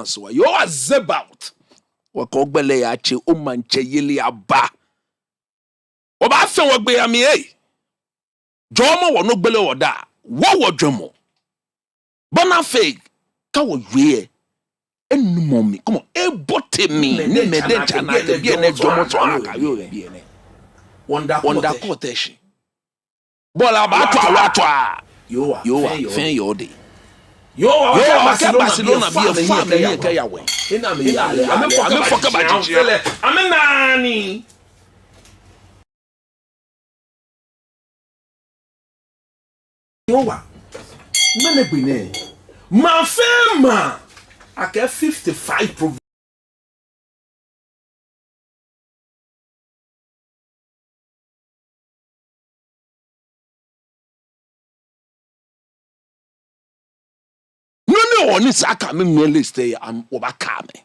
so you are zebaut wakogbele ya che o manche yele aba oba fe wo gbe ami jomo wo no gbele wo da wo dwomo bona fake ka wo yue enumome come on ebote me ne mede chana te bi ene jomo to aka yo bi ene wonder quotation bola ba to awatwa yo fin yo de yo Barcelona be a fan me ke ya we ina me I'm fuck about you I'm nani yo wa mene bine ma fema aka 55 oni saka me list am obaka me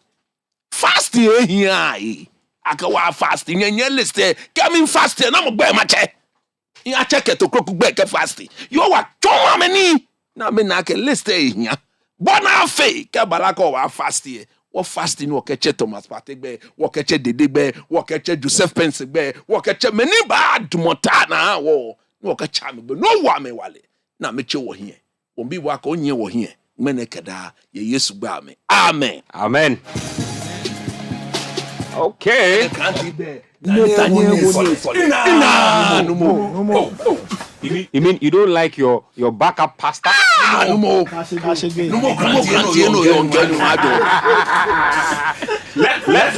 fast here aka wa fast nyen list coming fast na mo gbe ma che ya check to kroku gbe ke fast yo wa toma me ni na me na ke list here bona fe ke balaka wa fast here wo fast ni wo ke che Thomas Partey gbe wo ke che Dede gbe wo ke che Joseph Pence gbe wo ke che meni ba dumota na wo ke cha me gbe no wa me wale na me che wo here wo bi wa ka onye wo here menekada ye Yesu gba me amen okay you mean you don't like your backup pastor no more let's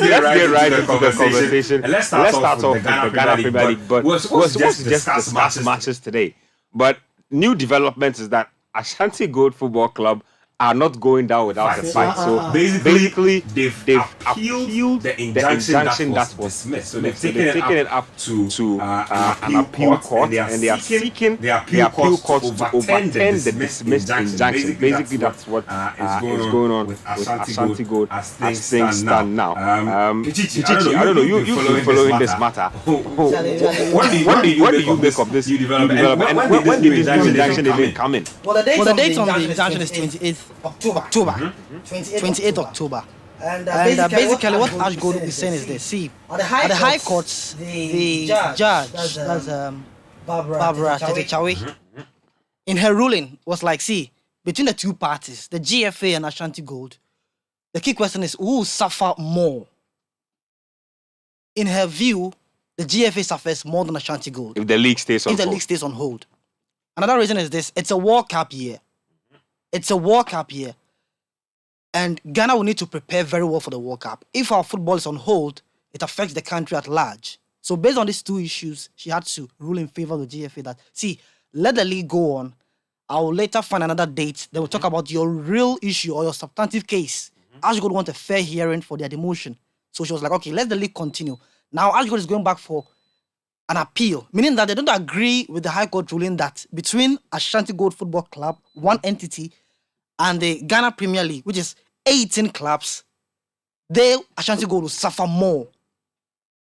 get right into the conversation. Let's start off with the Ghana Premier League, but we're supposed to just discuss matches today. But new development is that Ashanti Gold Football Club are not going down without a fight. So basically they've appealed the injunction that was dismissed. So they've taken it up to an appeal court, and they are seeking the appeal court to overturn the dismissed injunction. Basically that's what is going on with Ashanti Gold as things stand now. Chichi, I don't know, you've been following this matter. What do you make of this development? And when did this injunction even come in? Well, the date on the injunction is 28th October. 28th October. And basically what Ashgold is saying is this. See, at the High Courts, the judge, that's Barbara Tetechawe, in her ruling was like, see, between the two parties, the GFA and Ashanti Gold, the key question is who will suffer more? In her view, the GFA suffers more than Ashanti Gold. If the league stays on hold. Another reason is this. It's a World Cup year. And Ghana will need to prepare very well for the World Cup. If our football is on hold, it affects the country at large. So based on these two issues, she had to rule in favor of the GFA that, see, let the league go on. I will later find another date. They will talk about your real issue or your substantive case. Ashgold want a fair hearing for their demotion. So she was like, okay, let the league continue. Now Ashgold is going back for an appeal, meaning that they don't agree with the High Court ruling that between Ashanti Gold Football Club, one entity, and the Ghana Premier League, which is 18 clubs, Ashanti Gold will suffer more.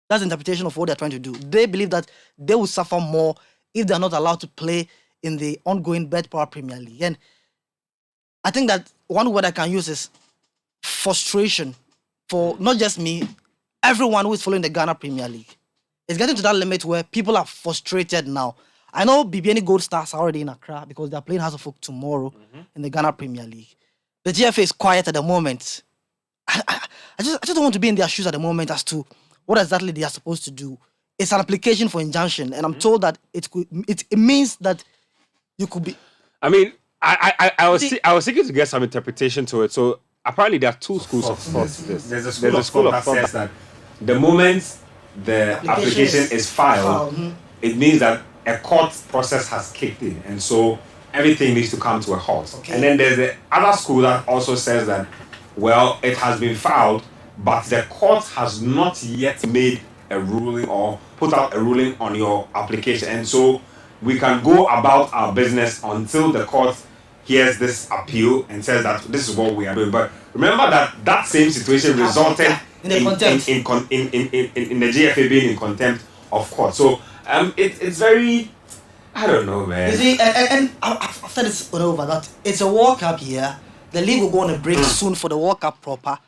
That's the interpretation of what they're trying to do. They believe that they will suffer more if they're not allowed to play in the ongoing Bet Power Premier League. And I think that one word I can use is frustration for not just me, everyone who is following the Ghana Premier League. It's getting to that limit where people are frustrated now. I know BBN Gold Stars are already in Accra because they're playing House of Folk tomorrow in the Ghana Premier League. The GFA is quiet at the moment. I just don't want to be in their shoes at the moment as to what exactly they are supposed to do. It's an application for injunction, and I'm told that it means that you could be. I mean, I was seeking to get some interpretation to it. So apparently there are two schools of thought to this. There's a school of thought that says that the moment the application is filed, it means that a court process has kicked in, and so everything needs to come to a halt. Okay. And then there's the other school that also says that, well, it has been filed, but the court has not yet made a ruling or put out a ruling on your application, and so we can go about our business until the court hears this appeal and says that this is what we are doing. But remember that same situation resulted in the GFA being in contempt of court. So it's very, I don't know, man. You see, and I've said this over that it's a World Cup year. the league will go on a break soon for the World Cup proper.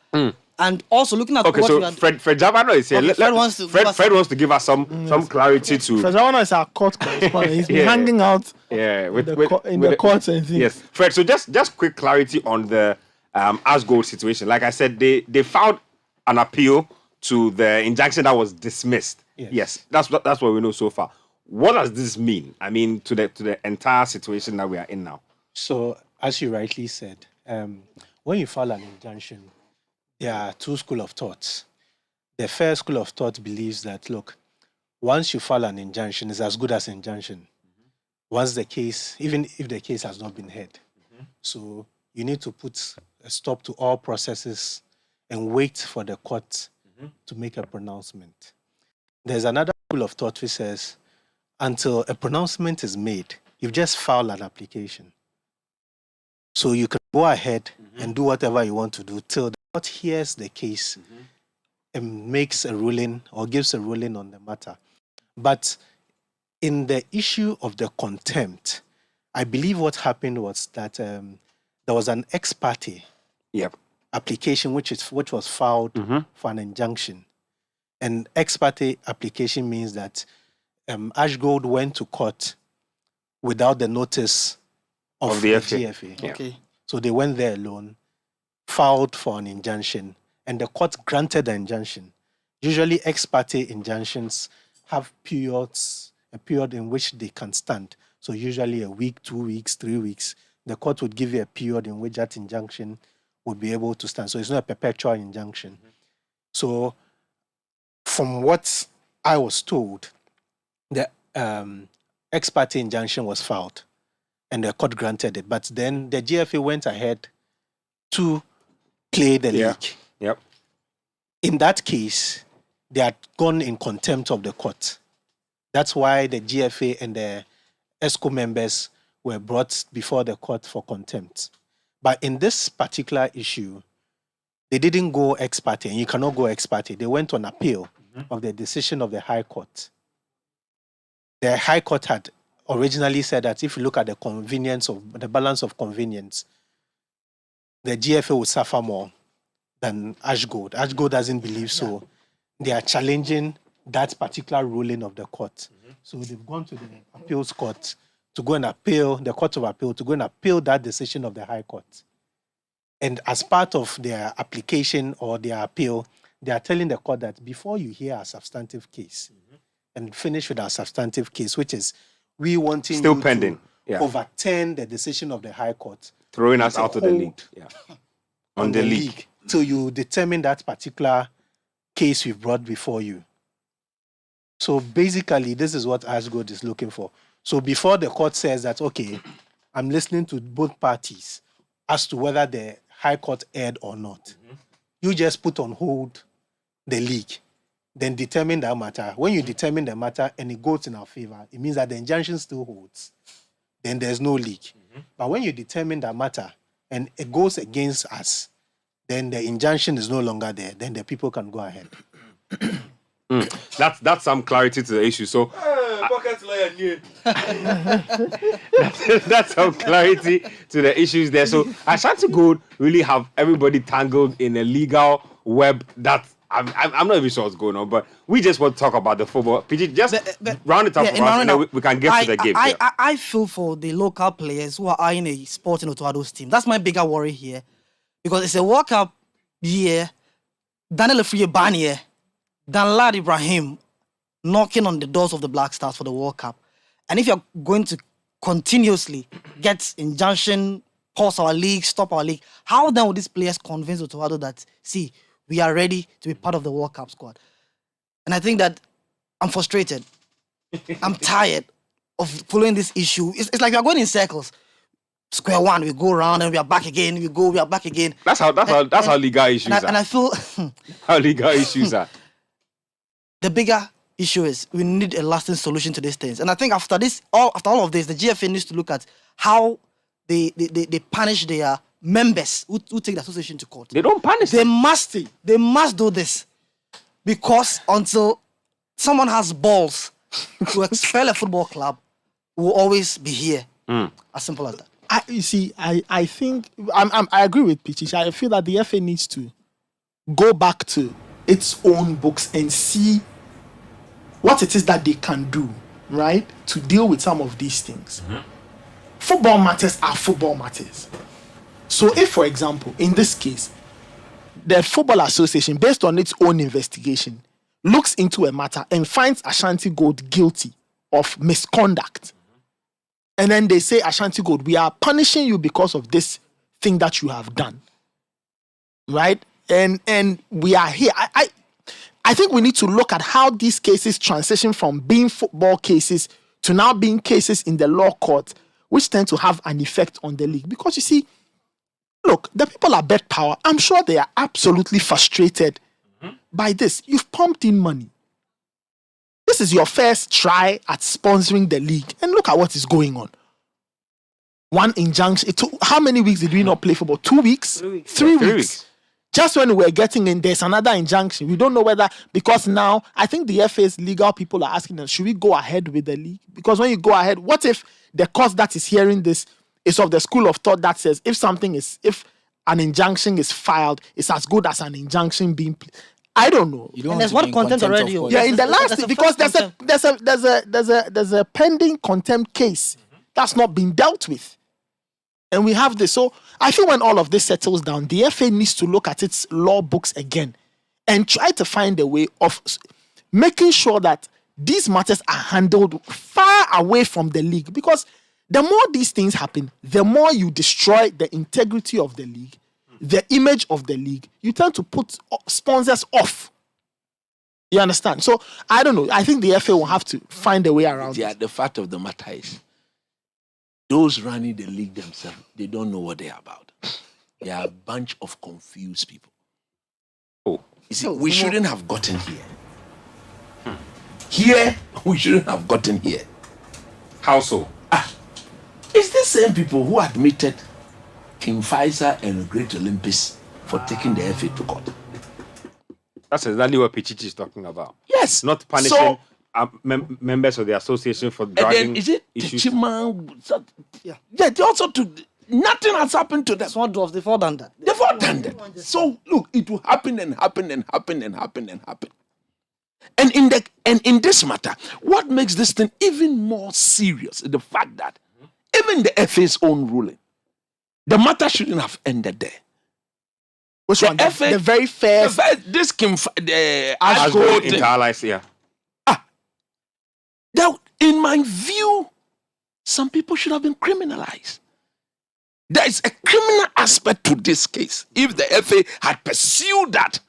And also looking at Okay, what so we are... Fred Javano is here. Okay, Fred wants to Fred wants to give us some clarity to. Fred is our court correspondent. He's been hanging out in the courts and things. Yes, Fred. So just quick clarity on the Ashgold situation. Like I said, they filed an appeal to the injunction that was dismissed. Yes, that's what we know so far. What does this mean? I mean, to the entire situation that we are in now. So, as you rightly said, when you file an injunction, there are two schools of thoughts. The first school of thought believes that, look, once you file an injunction, it's as good as injunction. Once the case, even if the case has not been heard. So you need to put a stop to all processes and wait for the court to make a pronouncement. There's another school of thought which says, until a pronouncement is made, you've just filed an application. So you can go ahead and do whatever you want to do till the court hears the case and makes a ruling or gives a ruling on the matter. But in the issue of the contempt, I believe what happened was that there was an ex parte application which was filed for an injunction. And ex parte application means that Ashgold went to court without the notice of the GFA. Yeah. Okay. So they went there alone, filed for an injunction, and the court granted the injunction. Usually ex parte injunctions have a period in which they can stand. So usually a week, 2 weeks, 3 weeks. The court would give you a period in which that injunction would be able to stand. So it's not a perpetual injunction. So from what I was told, the ex parte injunction was filed and the court granted it. But then the GFA went ahead to play the league. Yep. In that case, they had gone in contempt of the court. That's why the GFA and the ESCO members were brought before the court for contempt. But in this particular issue, they didn't go ex parte, and you cannot go ex parte. They went on appeal of the decision of the High Court. The High Court had originally said that if you look at the convenience of the balance of convenience, the GFA would suffer more than Ashgold. Ashgold doesn't believe so. They are challenging that particular ruling of the court. So they've gone to the appeals court to go and appeal, the Court of Appeal, to go and appeal that decision of the High Court. And as part of their application or their appeal, they are telling the court that before you hear a substantive case and finish with our substantive case, which is we wanting Still you pending. to overturn the decision of the High Court. Throwing us out of the league. On the league. Till you determine that particular case we've brought before you. So basically, this is what Ashgold is looking for. So before the court says that, okay, I'm listening to both parties as to whether the High Court erred or not, you just put on hold the league, then determine that matter. When you determine the matter and it goes in our favor, it means that the injunction still holds. Then there's no league. But when you determine that matter and it goes against us, then the injunction is no longer there. Then the people can go ahead. That's some clarity to the issue. So that's some clarity to the issues there. So Ashanti Gold really have everybody tangled in a legal web that I'm not even sure what's going on, but we just want to talk about the football. PG, just round it up for us, and then we can get to the game. I feel for the local players who are in a Sporting Otoado's team. That's my bigger worry here, because it's a World Cup year. Daniel Efriye Barnier, Dan Lad Ibrahim knocking on the doors of the Black Stars for the World Cup. And if you're going to continuously get injunction, pause our league, stop our league, how then will these players convince Otoado that, see, we are ready to be part of the World Cup squad? And I think that I'm frustrated. I'm tired of following this issue. It's like we are going in circles. Square one, we go around and we are back again. We are back again. That's how legal issues are. And I feel how legal issues are. The bigger issue is we need a lasting solution to these things. And I think after all of this, the GFA needs to look at how they punish their members who take the association to court. They don't punish them. They must do this. Because until someone has balls to expel a football club, will always be here. As simple as that. I think I agree with Pichichi. I feel that the FA needs to go back to its own books and see what it is that they can do, right, to deal with some of these things. Football matters are football matters. So if, for example, in this case, the Football Association, based on its own investigation, looks into a matter and finds Ashanti Gold guilty of misconduct, and then they say, Ashanti Gold, we are punishing you because of this thing that you have done, right? And we are here. I think we need to look at how these cases transition from being football cases to now being cases in the law court, which tend to have an effect on the league. Because you see, look, the people at Bet Power, I'm sure they are absolutely frustrated by this. You've pumped in money. This is your first try at sponsoring the league. And look at what is going on. One injunction. It took, how many weeks did we not play football? 2 weeks? 3 weeks. 3 weeks. Just when we were getting in, there's another injunction. We don't know whether, because now I think the FA's legal people are asking us, should we go ahead with the league? Because when you go ahead, what if the court that is hearing this is of the school of thought that says if an injunction is filed, it's as good as an injunction being I don't know. You don't And want there's to one be in content contempt already. of court. Yeah, in the last There's a because first there's a pending contempt case that's not been dealt with, and we have this. So I feel when all of this settles down, the FA needs to look at its law books again and try to find a way of making sure that these matters are handled far away from the league. Because the more these things happen, the more you destroy the integrity of the league, the image of the league. You tend to put sponsors off. You understand? So I don't know. I think the FA will have to find a way around Yeah, it. the fact of the matter is, those running the league themselves, they don't know what they're about. They are a bunch of confused people. Oh. You see, we shouldn't have gotten here. Here, we shouldn't have gotten here. How so? It's the same people who admitted King Faisal and the Great Olympics for taking the FA to court. That's exactly what Pichichi is talking about. Yes. Not punishing So, members of the association for and dragging then is it issues. Tichima? Yeah. Yeah, they also took. Nothing has happened to them. Small dwarfs, they've all done that. They've all done that. So look, it will happen and happen and happen and happen and happen. And in this matter, what makes this thing even more serious is the fact that even the FA's own ruling, the matter shouldn't have ended there. Which The one? FA The very first. this came the Ashgold Ashgold into thing. allies, yeah. Now, in my view, some people should have been criminalized. There is a criminal aspect to this case. If the FA had pursued that,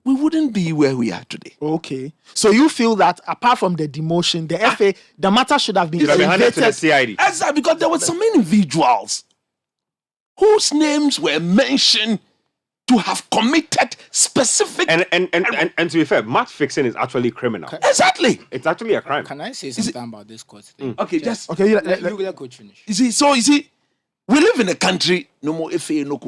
we wouldn't be where we are today. Okay. So you feel that apart from the demotion, the FA, the matter should have been Should have been handed to the elevated. CID. Exactly, because there were some individuals whose names were mentioned to have committed specific. And to be fair, match fixing is actually criminal. Exactly. It's actually a crime. Can I say something about this court thing? Okay, just Okay, Let coach finish. you see, we live in a country, no more FA, no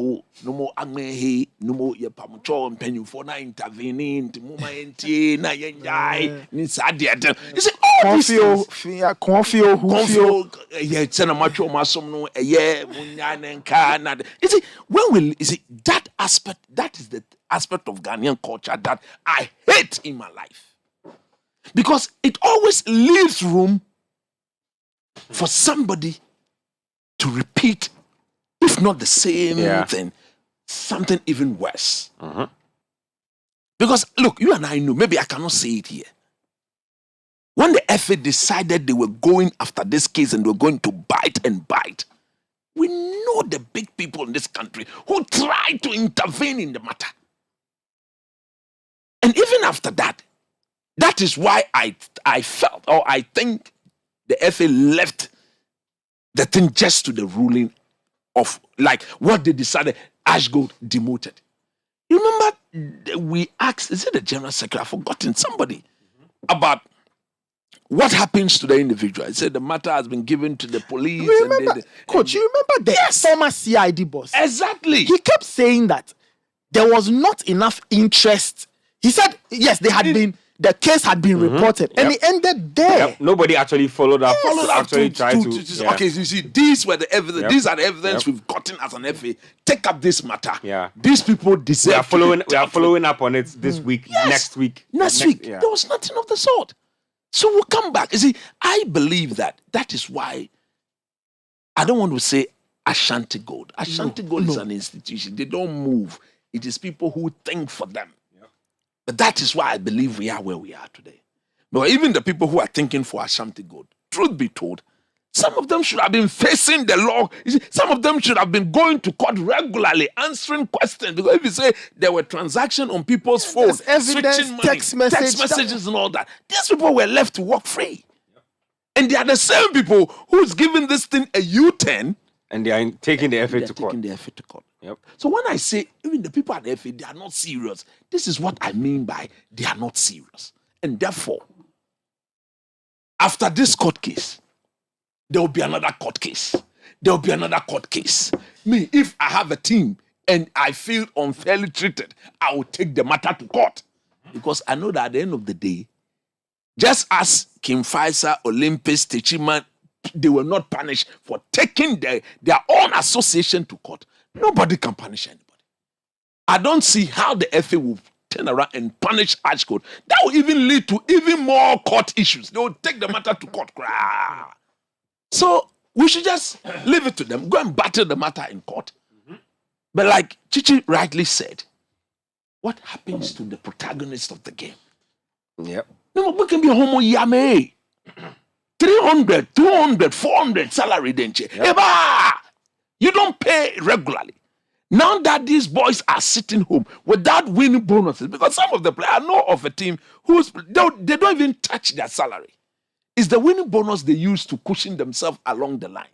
more Agmehe, no more Yapamucho and Penny for na intervening, to Muma NTA, na Yenjai, Nisadia. You see, all these things. Confio, Hufio. Yeah, it's a macho masom no, yeah, Munyan and Kana. You see, when we see that aspect, that is the aspect of Ghanaian culture that I hate in my life. Because it always leaves room for somebody to repeat, if not the same thing, something even worse. Because look, you and I know, maybe I cannot say it here. When the FA decided they were going after this case and they were going to bite and bite, we know the big people in this country who tried to intervene in the matter. And even after that, that is why I felt, or I think the FA left the thing just to the ruling of like what they decided. Ashgold demoted. You remember we asked, is it the general secretary? I've forgotten somebody about what happens to the individual. I said the matter has been given to the police. You remember, Coach, you remember the former CID boss? Exactly. He kept saying that there was not enough interest. He said, yes, they had been the case had been reported, and it ended there. Yep. Nobody actually followed up. Okay, you see, these were the evidence. These are the evidence we've gotten as an FA. Take up this matter. Yeah. These people deserve. We are following up on it this week, next week. Next week. There was nothing of the sort. So we'll come back. You see, I believe that is why I don't want to say Ashanti Gold. Ashanti Gold is an institution. They don't move. It is people who think for them. But that is why I believe we are where we are today. But even the people who are thinking for Ashanti Gold, truth be told, some of them should have been facing the law. You see, some of them should have been going to court regularly, answering questions. Because if you say there were transactions on people's phones, there's evidence, switching money, text messages and all that, these people were left to walk free. And they are the same people who's giving this thing a U-turn. And they are taking the FA to court. Taking the FA to court. Yep. So when I say even the people at the FA, they are not serious. This is what I mean by they are not serious. And therefore, after this court case, there will be another court case. There will be another court case. Me, if I have a team and I feel unfairly treated, I will take the matter to court. Because I know that at the end of the day, just as Kim Faisal, Olympus, Techiman, they were not punished for taking their own association to court. Nobody can punish anybody. I don't see how the FA will turn around and punish Ashgold. That will even lead to even more court issues. They will take the matter to court. So we should just leave it to them. Go and battle the matter in court. But like Chichi rightly said, what happens to the protagonist of the game? Yep. No, we can be a homo yame. 300, 200, 400 salary, didn't you? Eba! You don't pay regularly. Now that these boys are sitting home without winning bonuses, because some of the players, I know of a team they don't even touch their salary. It's the winning bonus they use to cushion themselves along the line.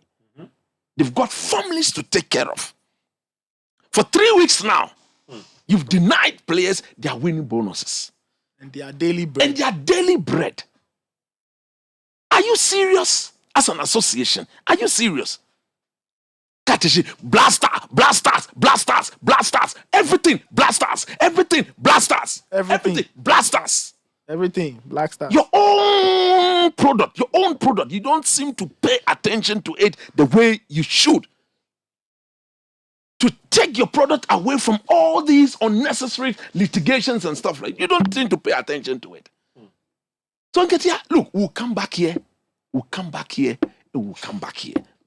They've got families to take care of. For 3 weeks now, you've denied players their winning bonuses. And their daily bread. Are you serious as an association? Are you serious? Blasters, everything, Black Stars. Your own product. You don't seem to pay attention to it the way you should. To take your product away from all these unnecessary litigations and stuff like that. You don't seem to pay attention to it. So Nketsia, look, we'll come back here.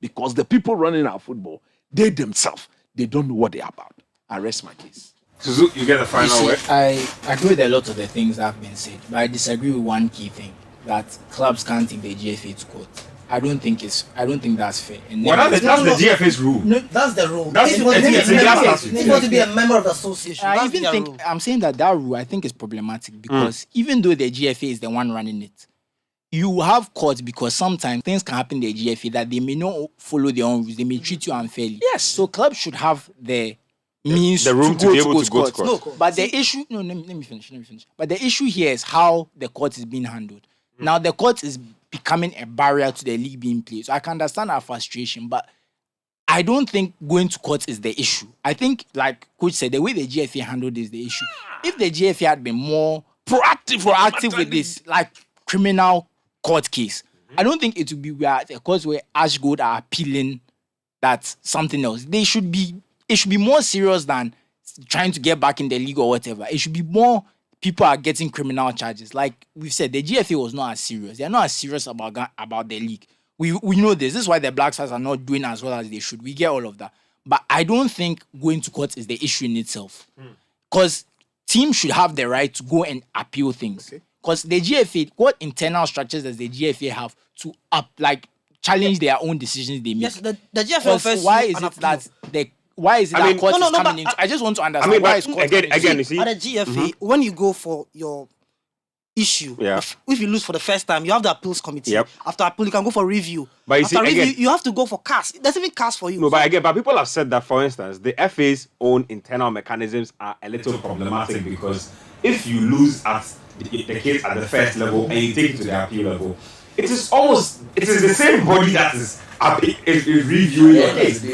Because the people running our football, they themselves, they don't know what they're about. I rest my case. Suzu, you get the final word. I agree with a lot of the things that have been said, but I disagree with one key thing, that clubs can't take the GFA to court. I don't think that's fair. And that's the GFA's rule. No, that's the rule. That's If you want to be a member of the association, I'm saying that rule I think is problematic because even though the GFA is the one running it, you have courts because sometimes things can happen in the GFA that they may not follow their own rules. They may treat you unfairly. Yes. So clubs should have the means the room to be able to go to court. No, but the issue. No, let me finish. But the issue here is how the court is being handled. Now the court is becoming a barrier to the league being played. So I can understand our frustration, but I don't think going to court is the issue. I think, like Coach said, the way the GFA handled is the issue. If the GFA had been more proactive with this, like criminal court case, I don't think it would be where a court where Ashgold are appealing that's something else. It should be more serious than trying to get back in the league or whatever. It should be more people are getting criminal charges. Like we've said, the GFA was not as serious. They're not as serious about the league. We know this. This is why the Black Stars are not doing as well as they should. We get all of that. But I don't think going to court is the issue in itself. Because teams should have the right to go and appeal things. Because the GFA, what internal structures does the GFA have to challenge their own decisions they make? Yes, the GFA offers why is it that court is coming into? I just want to understand why is court again, you see, at the GFA, when you go for your issue, if you lose for the first time, you have the appeals committee. After appeal, you can go for review. But after review, you have to go for CAS. It doesn't even CAS for you. No, but people have said that, for instance, the FA's own internal mechanisms are a little problematic because if you lose at the case at the first level and you take it to the appeal level, it is the same body that is reviewing your case.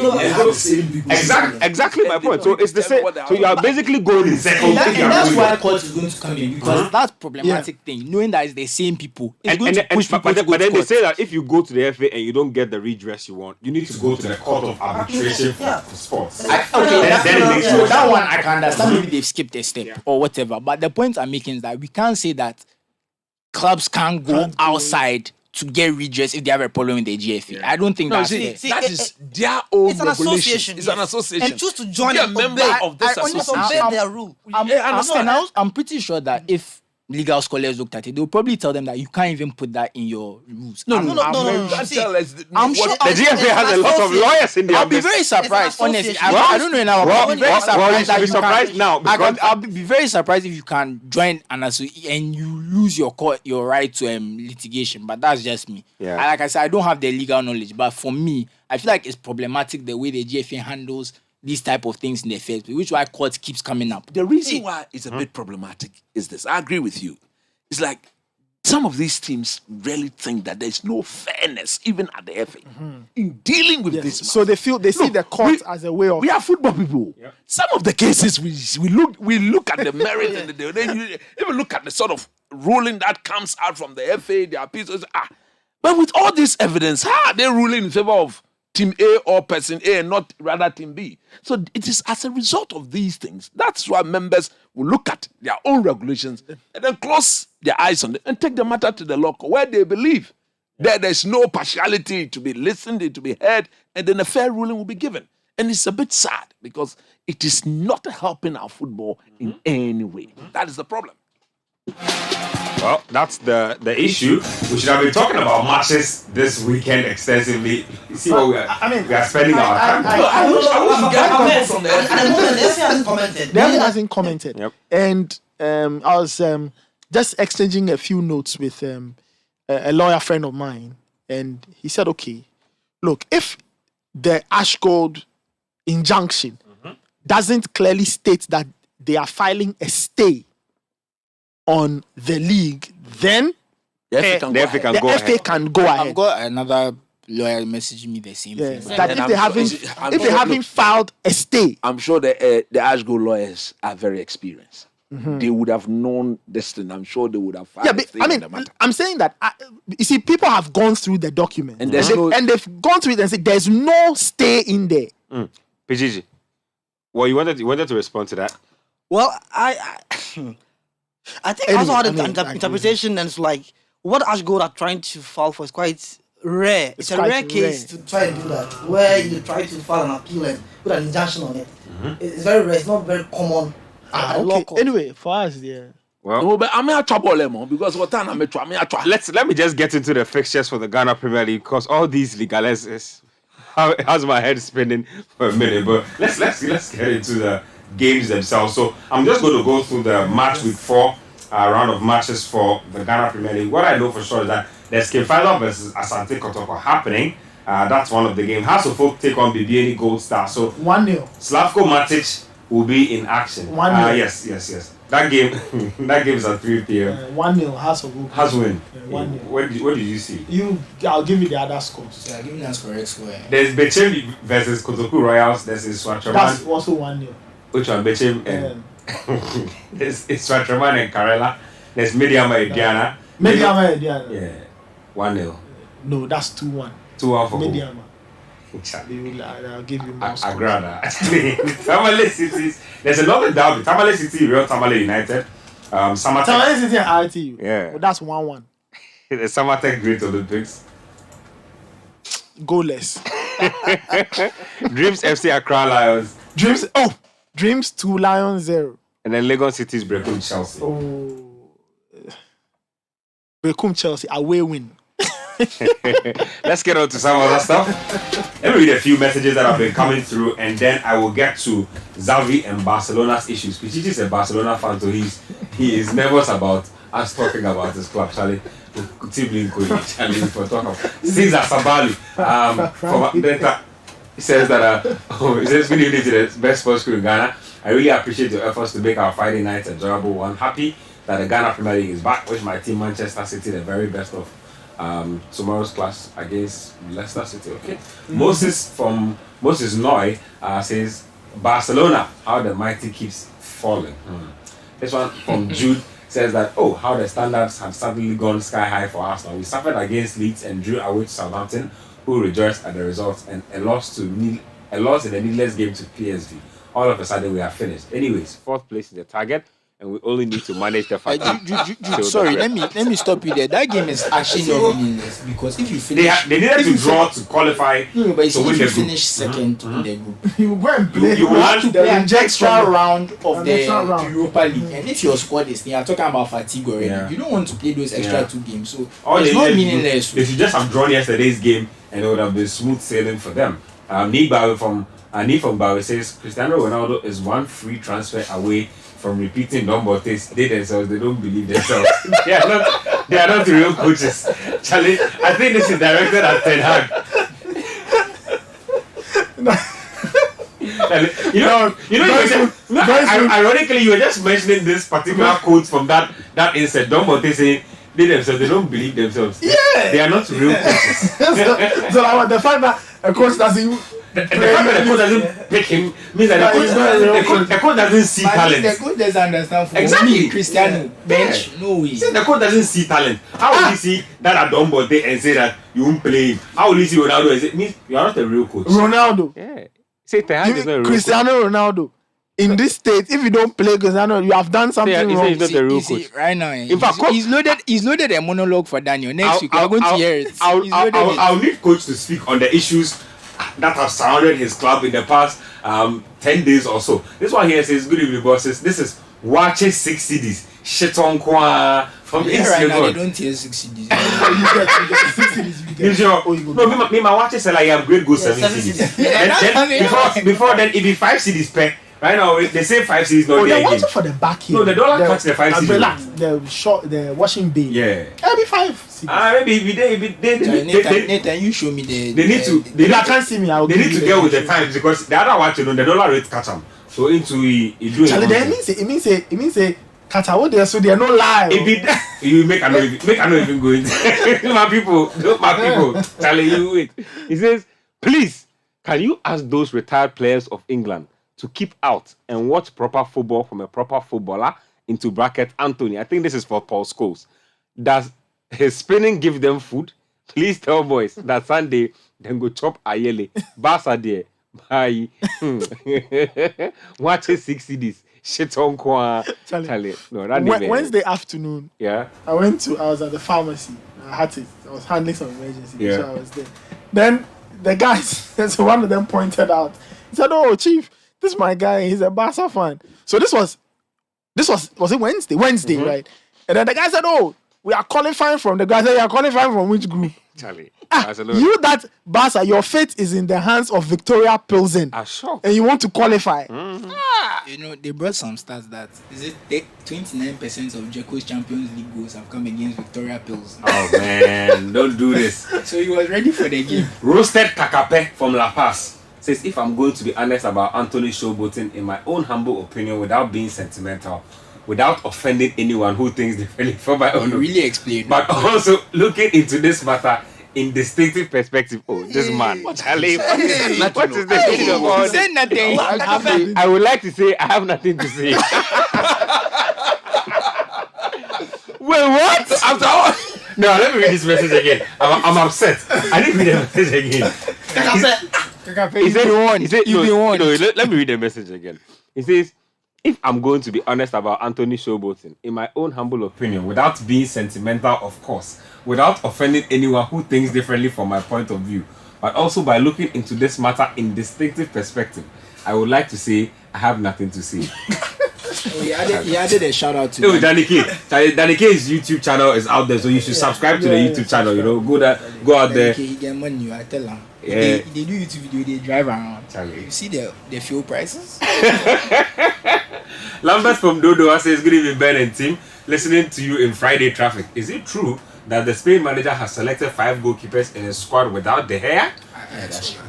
Exactly my point. So it's the same. So you are basically going in circles. And that's why court is going to come in, because that's problematic thing. Knowing that it's the same people, it's going to push people to go but to then they court. say that if you go to the FA and you don't get the redress you want, you need to go to the court of arbitration for sports. So that one I can understand. Maybe they've skipped a step or whatever. But the point I'm making is that we can't say that clubs can't go outside to get redress if they have a problem with the GFA. I don't think that's fair. That is their own It's an regulation. association. It's an association. And choose to join Be a and member obey. of this I only association. obey their rule. I'm pretty sure that if legal scholars looked at it, they'll probably tell them that you can't even put that in your rules. No. Don't See, tell us I'm sure The GFA has a lot of lawyers in there. I'll be very surprised, It's an honestly. association. I don't know now. I'll be very you surprised should that be you can- surprised now. Because I'll be very surprised if you can join an association and you lose your right to litigation. But that's just me. Yeah. Like I said, I don't have the legal knowledge. But for me, I feel like it's problematic the way the GFA handles these type of things in the first place, which is why court keeps coming up. The reason why it's a bit problematic is this. I agree with you. It's like some of these teams really think that there's no fairness even at the FA in dealing with this. So they see the court as a way of. We are football people. Yep. Some of the cases we look at the merit and then you even look at the sort of ruling that comes out from the FA, the appeals. But with all this evidence, how are they ruling in favor of Team A or person A and not rather Team B? So it is as a result of these things. That's why members will look at their own regulations and then close their eyes on it and take the matter to the law court where they believe that there's no partiality to be listened to, to be heard, and then a fair ruling will be given. And it's a bit sad because it is not helping our football in any way. That is the problem. Well, that's the issue. We should have been talking about matches this weekend extensively. You see what we are spending our time. I wish we get comments from the At the moment, the FA hasn't commented. They hasn't commented. Yep. And I was just exchanging a few notes with a lawyer friend of mine, and he said, okay, look, if the Ashgold injunction doesn't clearly state that they are filing a stay on the league, then The FA can The FA can the go FA ahead. can go I've ahead. got another lawyer messaging me the same Yeah, thing. that And if they haven't filed a stay, I'm sure the Ashgold lawyers are very experienced. They would have known this thing. I'm sure they would have filed yeah, a but, thing I on mean, the matter. I'm saying that you see, people have gone through the document And there's no- and they've gone through it and said there's no stay in there. PGG. Well, you wanted to respond to that. Well, I think I also had an interpretation, and it's like what Ashgold are trying to file for is quite rare. It's a quite rare case rare. to try and do that, where you try to file an appeal and put an injunction on it. It's very rare. It's not very common. at law Okay. court. Anyway, for us, yeah. Well, No, but I'm not trouble because what time I'm trying. let me just get into the fixtures for the Ghana Premier League because all these legalises has my head spinning for a minute. But let's get into the games themselves. So I'm just going to go through the match week 4 round of matches for the Ghana Premier League. What I know for sure is that there's Kefalo versus Asante Kotoko happening. That's one of the games. House of Hope take on Bibiani Gold Star. So 1-0. Slavko Matic will be in action. 1-0. Yes. That game is at 3 p.m. 1-0 House of Hope. Has win. 1-0. What did you see? I'll give you the other scores. Yeah, give me that correct score. There's Bechem versus Kotoku Royals. There's Iswatraman. That's also 1-0. Which one? Bechem and there's Iswatraman and Karela. There's Mediama and Diana. Mediama and Diana. Yeah. 1-0. No, that's 2-1. 2-1 for who? Mediama. I'll give you more scores. Agrada. Tamale City. There's another derby. Tamale City, Real Tamale United. Samatek. Tamale City and RTU. Yeah. Well, that's 1-1. The Samatek Great Olympics. Goalless. Dreams FC Accra Lions. Dreams 2, Lions 0. And then Lagos City's Brecon Chelsea. Become Chelsea, away win. Let's get on to some other stuff. Let me read a few messages that have been coming through, and then I will get to Xavi and Barcelona's issues. Pichichi is a Barcelona fan, so he is nervous about us talking about his club. Charlie, Charlie, for talking about Cesar Sabali. From Delta, he says that he says good evening to the best sports crew in Ghana. I really appreciate your efforts to make our Friday night enjoyable one. Happy that the Ghana Premier League is back, which my team Manchester City, the very best of tomorrow's clash against Leicester City. Okay. Moses Noi says Barcelona, how the mighty keeps falling. This one from Jude says that how the standards have suddenly gone sky high for Arsenal. We suffered against Leeds and drew away to Southampton, who rejoiced at the results, and a loss in a needless game to PSV. All of a sudden we are finished. Anyways, 4th place is the target, and we only need to manage the fact. Sorry, let me stop you there. That game is actually not meaningless because if you finish, they needed to draw to qualify. No, but to win if you the group. finish second in the group, You go and play. You will have to play an extra round of the extra round. Europa League, and if your squad is, I'm talking about fatigue already. Yeah. You don't want to play those extra 2 games, so All it's they not needed to do- meaningless. They should just have drawn yesterday's game, and it would have been smooth sailing for them. Nick from Bawe says Cristiano Ronaldo is one free transfer away from repeating Dombotes. They themselves, they don't believe themselves. they are not real coaches. Charlie, I think this is directed at Ten Hag. Ironically, you were just mentioning this particular quote from that incident. Dombote saying they themselves, they don't believe themselves. Yeah. They are not real coaches. So like, the fact that a coach doesn't The fact that the coach doesn't pick him means that the coach doesn't see talent. The coach doesn't understand football. Exactly. Cristiano bench, no way. See, the coach doesn't see talent. How will he see that Adombote and say that you won't play him? How will he see Ronaldo and say, means you are not a real coach? Ronaldo. Yeah. Say Ten Hag is not a real coach. Cristiano Ronaldo. In this state, if you don't play Cristiano, you have done something Yeah, wrong. he's not a real See, coach. right now, In fact, he's loaded a monologue for Daniel. Next week, we're going to hear it. He's loaded it. I'll need coach to speak on the issues that have surrounded his club in the past 10 days or so. This one here says, good evening, bosses. This is watching 6 CDs. Shit on Quao from Yeah, right now, they Instagram. don't hear 6 CDs. No, my watches say like you have great go 7 CDs. Then before then, it be 5 CDs per. Right now, they say 5 CDs not Oh, there they want again. it for the back here. No, the dollar cuts the 5 CDs. umbrella, the short, the washing bay. Yeah. Every 5. Maybe Nathan, you show me the. they need to. If I can't see me, I'll They give need you to the get with the picture. times because the other one, the dollar rate catch them. So into it doing. Charlie, then it means Kata, what there, so they are no lie. If it, you make I not even go into my people. Charlie, you wait. He says, please, can you ask those retired players of England to keep out and watch proper football from a proper footballer, into bracket Anthony? I think this is for Paul Scholes. Does his spinning give them food? Please tell boys that Sunday then go chop ayele. Barca there. Bye. Watch it 6 CDs. Shit on Quao. Charlie. No, that name, Wednesday afternoon, Yeah. I was at the pharmacy. I was handling some emergency, Yeah. so I was there. Then the guys, so one of them pointed out. He said, "Oh, Chief, this is my guy. He's a Barca fan." So this was it Wednesday? Wednesday, right? And then the guy said, "Oh, we are qualifying from." The guy said, "You are qualifying from which group?" Charlie. You that Barca, your fate is in the hands of Victoria Pilsen, Sure. and you want to qualify. You know, they brought some stats that 29% of Dzeko's Champions League goals have come against Victoria Pills. Oh man, don't do this. So he was ready for the game. Roasted Kakape from La Paz says, if I'm going to be honest about Anthony showboating, in my own humble opinion, without being sentimental, without offending anyone who thinks differently from my own, You really explained. but also looking into this matter in distinctive Perspective. Oh, this man. Charlie. What is the Hey, meaning of all you this? said nothing. I would like to say I have nothing to say. Wait, what? After all? No, let me read this message again. I'm upset. I didn't read the message again. He said, You've been warned. let me read the message again. He says, if I'm going to be honest about Anthony showboating, in my own humble opinion, Without being sentimental, of course, without offending anyone who thinks differently from my point of view, but also by looking into this matter in distinctive perspective, I would like to say I have nothing to say. He added a shout out to No, Danny K's YouTube channel is out there, so you should subscribe to the YouTube channel. You know, go out there. He get money, I tell him. Yeah. They do YouTube video, they drive around. Charlie. You see the fuel prices? Lambert from Dodo says, good evening, Ben and team. Listening to you in Friday traffic. Is it true that the Spain manager has selected 5 goalkeepers in his squad without De Gea? Yeah, that's right.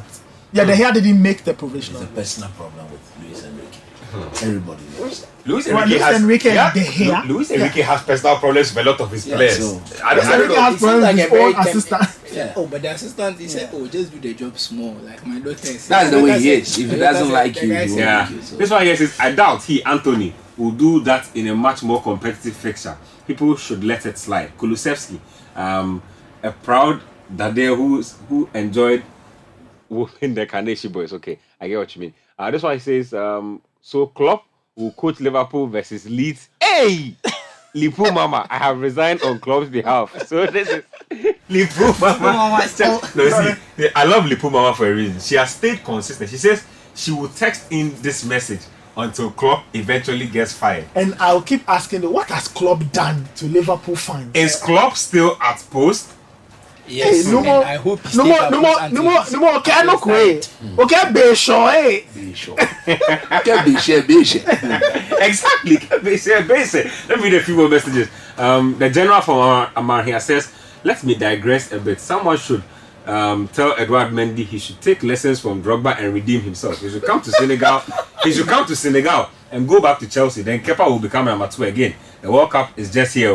Yeah, the hair didn't make the provisional. It's a personal problem with Luis Enrique. Everybody knows that. Luis Well, Enrique Luis has Enrique is the hair. Luis Enrique has personal problems with a lot of his players. so- I don't Enrique know. has It seems problems like with a his very own temp- assistant. Yeah. Oh, but the assistant, he said, just do the job small. Like my daughter said. That's the My way daughter he said- is. If my he daughter doesn't said- like the you, guy he said- won't Yeah, like you, so. this one here says, I doubt Anthony will do that in a much more competitive fixture. People should let it slide. Kulusevski, a proud Dade who enjoyed in the Carnation boys. Okay, I get what you mean. This one says, so Klopp will coach Liverpool versus Leeds. Hey, Liverpool Mama, I have resigned on Klopp's behalf. So this is Lipu Mama. Mama is No, see, I love Lipu Mama for a reason. She has stayed consistent. She says she will text in this message until Klopp eventually gets fired. And I'll keep asking them, what has Klopp done to Liverpool fans? Is Klopp still at post? Yes, Hey, no and more, I hope he no stays more, up no more, until no more, he's- no more. Okay, no he's way. tired. Okay, be sure, hey. Be sure. Can't be sure. Exactly. Let me read a few more messages. The general from Amar here says, let me digress a bit. Someone should tell Edouard Mendy he should take lessons from Drogba and redeem himself. He should come to Senegal. He should come to Senegal and go back to Chelsea. Then Kepa will become number 2 again. The World Cup is just here.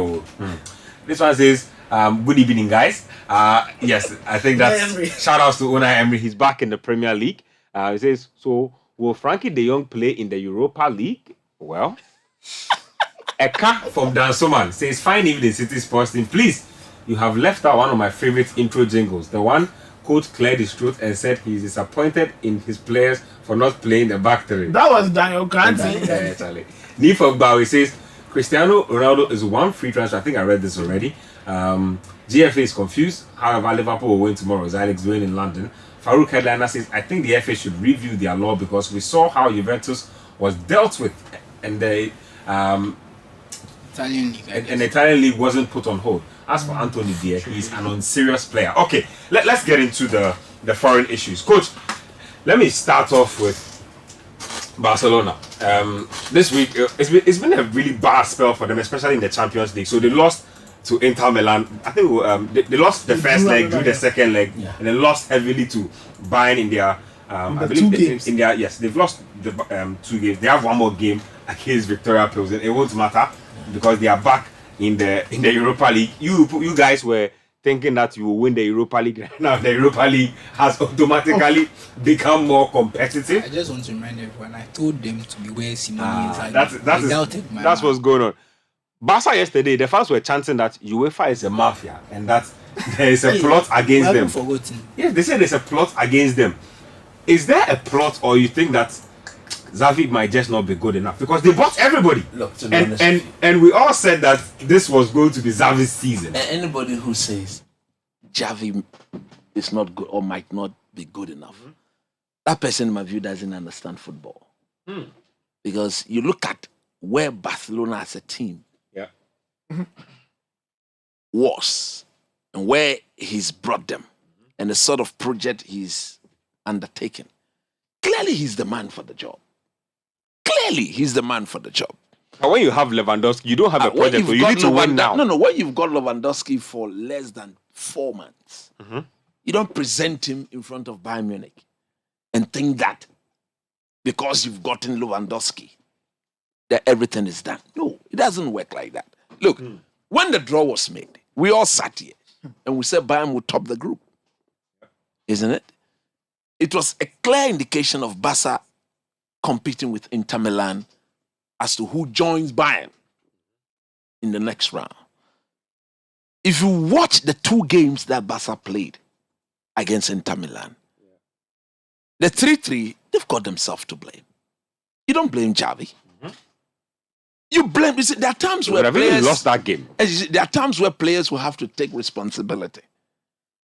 This one says, good evening, guys. Yes, I think Emery. that's shout outs to Unai Emery. he's back in the Premier League. He says, so will Frankie de Jong play in the Europa League? Well, Eka from Dansoman says, fine evening, City Sports team. Please, you have left out one of my favorite intro jingles. The one coach cleared his throat and said he's disappointed in his players for not playing the back three. That was Daniel Grant. Yeah, Charlie. Nifo Bowie says, Cristiano Ronaldo is one free transfer. I think I read this already. GFA is confused. However, Liverpool will win tomorrow, as Alex doing in London. Farouk Headliner says, I think the FA should review their law because we saw how Juventus was dealt with and the Italian league. I guess. and the Italian league wasn't put on hold. As for Anthony Dear, he's an unserious player. Okay, let's get into the foreign issues. Coach, let me start off with Barcelona. This week, it's been a really bad spell for them, especially in the Champions League. So they lost to Inter Milan. I think they lost the first leg, drew the second leg, and then lost heavily to Bayern in their I believe two games. in their they've lost the 2 games. They have one more game against Victoria Pilsen. It won't matter because they are back in the Europa League. you guys were thinking that you will win the Europa League. Now the Europa League has automatically become more competitive. I just want to remind everyone, I told them to be where Simone is. That's That's what's going on. Barca yesterday, the fans were chanting that UEFA is It's a mafia, and that there is a plot against I them. haven't forgotten. Yes, they say there's a plot against them. Is there a plot, or you think that Xavi might just not be good enough because they bought everybody? Look, to be honest, And we all said that this was going to be Xavi's season. anybody who says Xavi is not good or might not be good enough, that person, in my view, doesn't understand football. Because you look at where Barcelona as a team Yeah. was and where he's brought them and the sort of project he's undertaken. Clearly, he's the man for the job. Clearly, he's the man for the job. But when you have Lewandowski, you don't have a When project, you've so you got need to win now. No, when you've got Lewandowski for less than 4 months, you don't present him in front of Bayern Munich and think that because you've gotten Lewandowski, that everything is done. No, it doesn't work like that. Look, when the draw was made, we all sat here and we said Bayern would top the group. Isn't it? It was a clear indication of Barca competing with Inter Milan as to who joins Bayern in the next round. If you watch the 2 games that Barca played against Inter Milan, the 3-3, they've got themselves to blame. You don't blame Xavi. You blame. You see, there are times But where I've even players lost that game. and you see, there are times where players will have to take responsibility.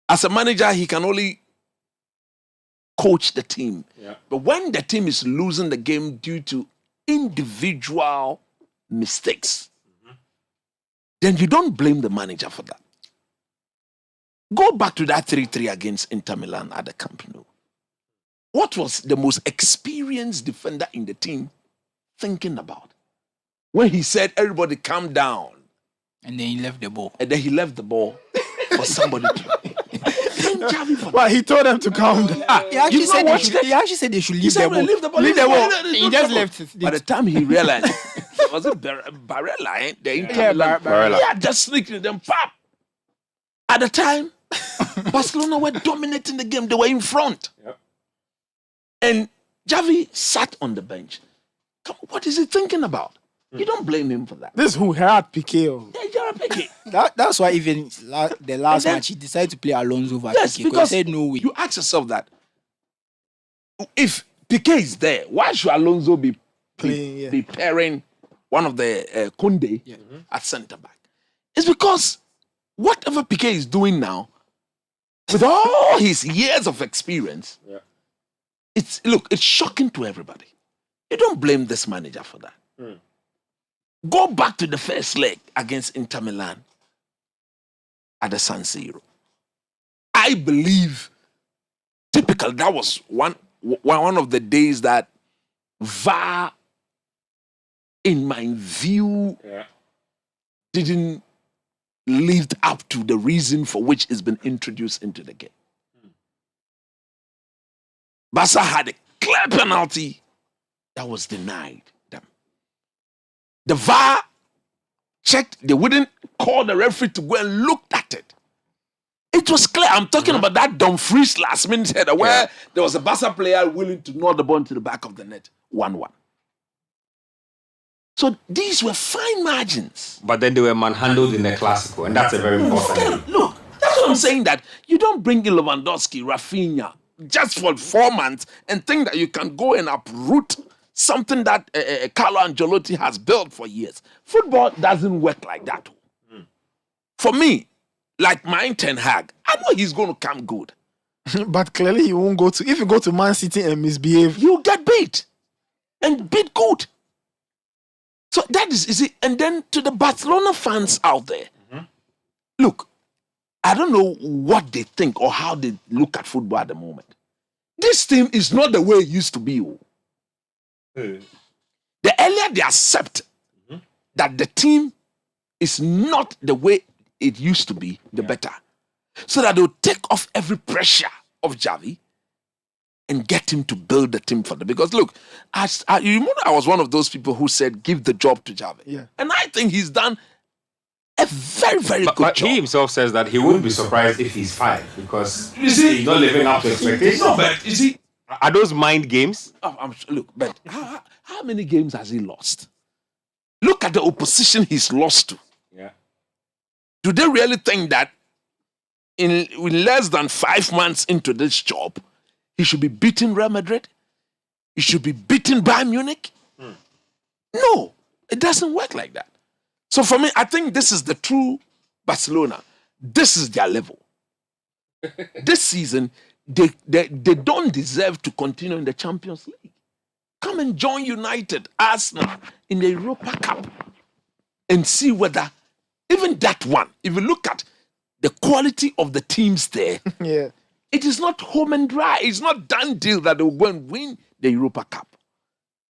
As a manager, he can only coach the team. Yeah. But when the team is losing the game due to individual mistakes, then you don't blame the manager for that. Go back to that 3-3 against Inter Milan at the Camp Nou. What was the most experienced defender in the team thinking about? When he said, everybody calm down, And then he left the ball. and then he left the ball for somebody to. blame Xavi for that. Well, he told them to calm down. He actually You've said not watched it? he actually said they should He leave said, the ball. leave the ball. Leave the ball. There's He no just trouble. left it. By the time he realized, was it Barella? The Inter Milan? Barella. Yeah, just sneaking them. Pop. At the time, Barcelona were dominating the game. They were in front. Yep. And Xavi sat on the bench. What is he thinking about? You don't blame him for that. This is who Gerard Piqué. Oh. Yeah, Gerard Piqué. That's why even the last then- match he decided to play Alonso over Yes, Piqué, because he said no way. you ask yourself that if Piqué is there, why should Alonso be Playing, be pairing one of the Kunde at centre back? It's because whatever Piqué is doing now, with all his years of experience, it's shocking to everybody. You don't blame this manager for that. Go back to the first leg against Inter Milan at the San Siro. I believe typical, that was one of the days that VAR, in my view, didn't live up to the reason for which it's been introduced into the game. Barca had a clear penalty that was denied them. The VAR checked, they wouldn't call the referee to go and look at it. It was clear. I'm talking about that Dumfries last minute header where there was a Barca player willing to nod the ball to the back of the net. 1-1. So these were fine margins. But then they were manhandled in the Clasico, and that's a very important thing. Look, that's what I'm saying, that you don't bring in Lewandowski, Rafinha, just for 4 months and think that you can go and uproot something that Carlo Ancelotti has built for years. Football doesn't work like that. For me, like my Ten Hag, I know he's going to come good. But clearly he won't go to. If you go to Man City and misbehave, You get beat. And beat good. So that is it. And then to the Barcelona fans out there, look, I don't know what they think or how they look at football at the moment. This team is not the way it used to be. The earlier they accept that the team is not the way it used to be, the better. So that they'll take off every pressure of Xavi and get him to build the team for them. Because look, you remember I was one of those people who said, give the job to Xavi. Yeah. And I think he's done a very, very good But job. he himself says that he wouldn't be surprised if he's fired because he's not living up to expectations. No, but you see, Are those mind games? look, but how many games has he lost? Look at the opposition he's lost to. Yeah. Do they really think that in less than 5 months into this job, he should be beating Real Madrid? He should be beating Bayern Munich? No, it doesn't work like that. So for me, I think this is the true Barcelona. This is their level. This season, they don't deserve to continue in the Champions League. Come and join United, Arsenal in the Europa Cup and see whether even that one, if you look at the quality of the teams there, yeah. it is not home and dry. It's not done deal that they will go and win the Europa Cup.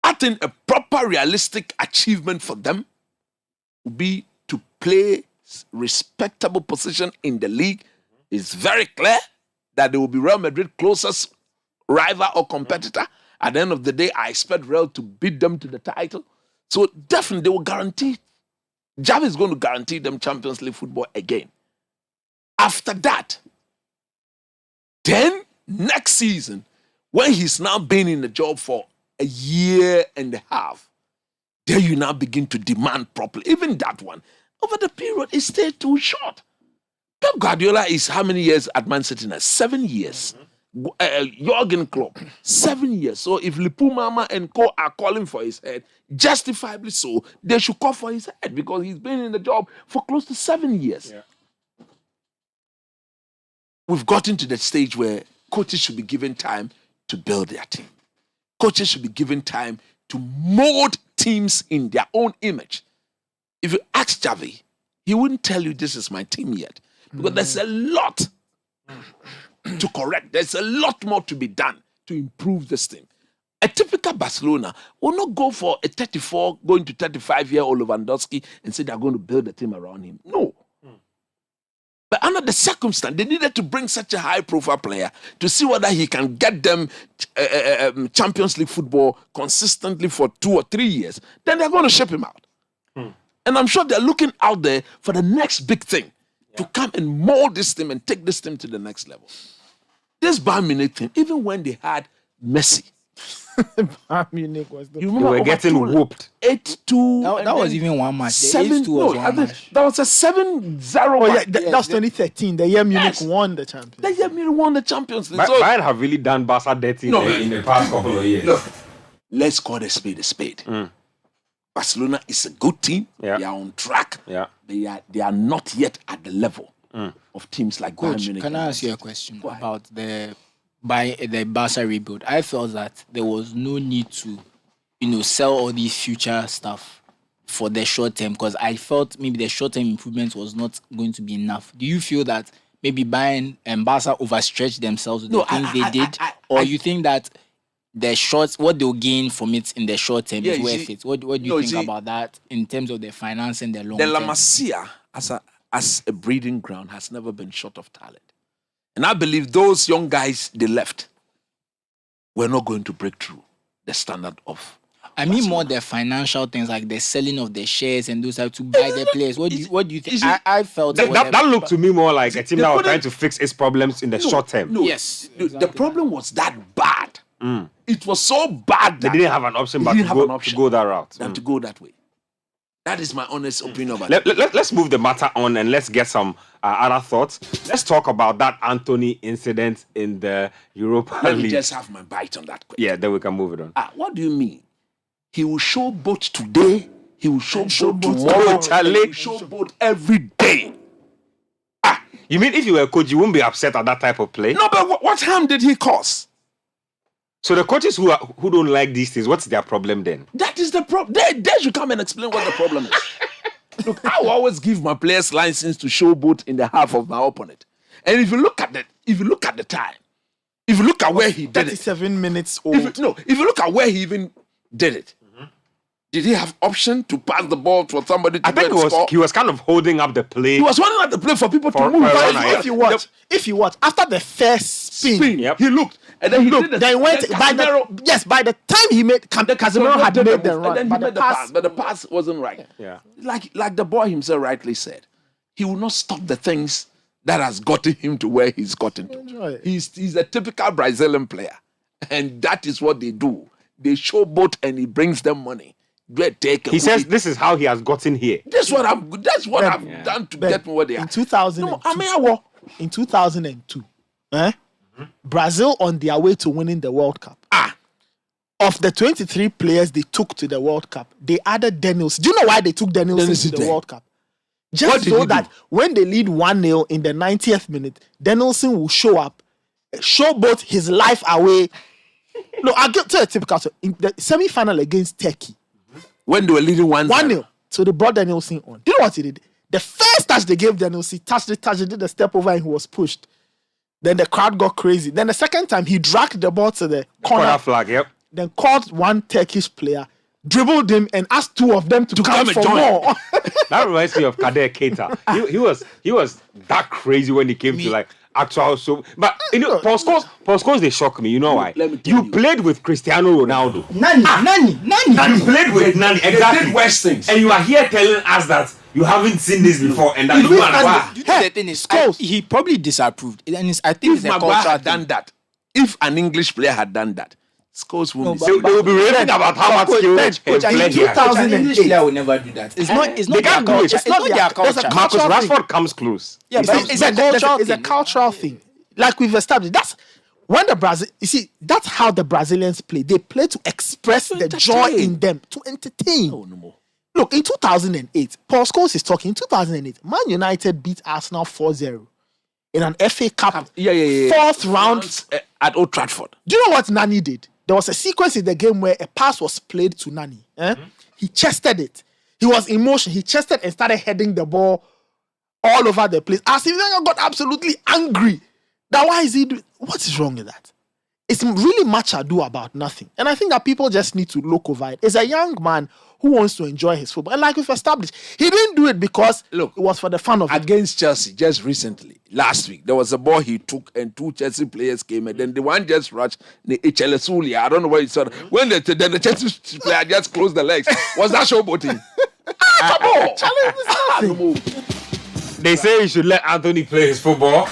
I think a proper realistic achievement for them would be to play respectable position in the league. It's very clear that they will be Real Madrid closest rival or competitor. At the end of the day, I expect Real to beat them to the title. So definitely they will guarantee, Xavi is going to guarantee them Champions League football again. After that, then next season, when he's now been in the job for a year and a half, then you now begin to demand properly. Even that one, over the period, it stayed too short. Pep Guardiola is how many years at Man City now? 7 years. Jurgen Klopp, 7 years. So if Lipu Mama and Co are calling for his head, justifiably so, they should call for his head because he's been in the job for close to 7 years. Yeah. We've gotten to the stage where coaches should be given time to build their team. Coaches should be given time to mold teams in their own image. If you ask Xavi, he wouldn't tell you this is my team yet. Because there's a lot to correct. There's a lot more to be done to improve this team. A typical Barcelona will not go for a 34, going to 35-year-old Lewandowski and say they're going to build a team around him. No. But under the circumstance, they needed to bring such a high-profile player to see whether he can get them Champions League football consistently for 2 or 3 years. Then they're going to ship him out. And I'm sure they're looking out there for the next big thing to come and mold this team and take this team to the next level. This Bayern Munich thing, even when they had Messi, Bayern Munich was the you They remember were getting whooped. 8-2. That was even one match. The 7. 8-2 was No, one match. that was a 7-0. Oh yeah, match. that was 2013. The year Munich Yes. won the Champions. They had me won the Champions League. So, Bayern have really done Barca dirty. No, there. In the past couple of years. look, let's call a spade a spade. Barcelona is a good team. Yeah. They are on track. Yeah. They are not yet at the level of teams like Bayern Coach, Munich. can I and ask you a Manchester. question Go ahead. about the Barca rebuild? I felt that there was no need to, sell all these future stuff for the short term, because I felt maybe the short term improvement was not going to be enough. Do you feel that maybe Bayern and Barca overstretched themselves with the things they did, or you think that what they'll gain from it in the short term is you worth see- it? What do you no, you think see- about that in terms of the finance and the long The La term? Masia as a breeding ground has never been short of talent. And I believe those young guys they left were not going to break through the standard of. I mean more the financial things like the selling of the shares and those have to buy the players. What do you think? I felt That looked to me more like a team that was couldn't- trying to fix its problems in the short term. No, Yes, the problem was that bad. It was so bad They that didn't have an option but They to didn't have an go, option. to go that route. than to go that way. That is my honest opinion about it. Let's move the matter on and let's get some other thoughts. Let's talk about that Anthony incident in the Europa Let me League. just have my bite on that quick. Yeah, then we can move it on. What do you mean? He will show both today, he will show both tomorrow, tomorrow, and Charlie. he will show both every day. You mean if you were a coach, you wouldn't be upset at that type of play? No, but what harm did he cause? So the coaches who don't like these things, what's their problem then? That is the problem. They should come and explain what the problem is. Look, I will always give my players license to showboat in the half of my opponent. And if you look at the time, if you look at where he did it, 37 minutes old. if you look at where he even did it, did he have option to pass the ball for somebody to I think go and score? he was kind of holding up the play. He was running at the play for people For- to move. for But Ronaldo. If you watch after the first spin, Yep. he looked, and then he look, did the, then went then by Casemiro- by the time he made Casemiro had made the run, and then he but made the the pass. pass, but the pass wasn't right. Yeah. Like the boy himself rightly said, he will not stop the things that has gotten him to where he's gotten to. Enjoy. He's a typical Brazilian player, and that is what they do. They showboat, and he brings them money. He says this is how he has gotten here. That's what I've done to Ben, get me where they are. in 2002, No, I mean, I will. in 2002, Brazil on their way to winning the World Cup. Of the 23 players they took to the World Cup, they added Danielson. Do you know why they took Danielson Danielson to the there. World Cup? What Just did so he that do? when they lead 1-0 in the 90th minute, Danielson will show up, showboat his life away. No, I'll get to a typical. So in the semi-final against Turkey, When they were leading 1-0. so they brought Danielson on. Do you know what he did? The first touch they gave Danielson, touched, he did a step over and he was pushed. Then the crowd got crazy. Then the second time, he dragged the ball to the Corner corner, flag, yep. then called one Turkish player, dribbled him, and asked two of them to come come and for join. more. That reminds me of Kader Keita. He was that crazy when he came to like actual so. But you know, Paul Scholes they shock me. You know why? Let me tell you. played with Cristiano Ronaldo. Nani. You played with Nani, exactly. They did worse things. And you are here telling us that you haven't seen this before and that you are wow. You know, the thing is, he probably disapproved. And I think If it's a Maguire cultural had done thing. that, if an English player had done that, Scholes won't be. They will be raving about how much skill and Coach, I play think he has. 2000 an English player will never do that. It's not. It's They not their can't do it. culture. It's It's not their culture. Marcus cultural thing. Rashford comes close. Yeah, but it's a cultural It's a thing. cultural thing. Like we've established, that's when the Brazil. You see, that's how the Brazilians play. They play to express the joy entertain. in them, to entertain. Oh, no more. Look, in 2008, Paul Scholes is talking. In 2008, Man United beat Arsenal 4-0 in an FA Cup Yeah. fourth round. Once, at Old Trafford. Do you know what Nani did? There was a sequence in the game where a pass was played to Nani. He chested it. He was in motion. He chested and started heading the ball all over the place. Arsene Wenger got absolutely angry. That why is he doing? What is wrong with that? it's really much ado about nothing. And I think that people just need to look over it. It's a young man who wants to enjoy his football. And like we've established, he didn't do it because it was for the fun of it. Against Chelsea, just recently, last week, there was a ball he took and 2 Chelsea players came and then the one just rushed the HLSulia. I don't know where he saw it. When then the Chelsea player just closed the legs. Was that showboating? Come on. They say you should let Anthony play his football.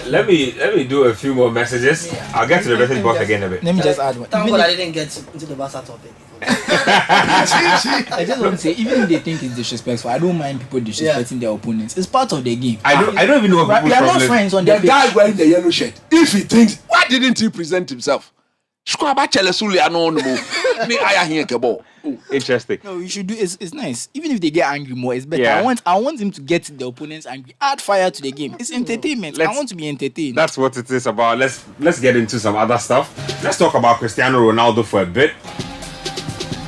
Let me do a few more messages. Yeah. I'll get to the message box again a bit. Let me just add one. Thank God I didn't get into the Barca topic. I just want to say, even if they think it's disrespectful, I don't mind people disrespecting their opponents. It's part of the game. I don't even know what We people's are not problem. friends on The the guy pitch. wearing the yellow shirt, if he thinks, why didn't he present himself? Interesting. No, you should do. It's nice. Even if they get angry more, it's better. Yeah. I want him to get the opponents angry. Add fire to the game. It's entertainment. I want to be entertained. That's what it is about. Let's get into some other stuff. Let's talk about Cristiano Ronaldo for a bit.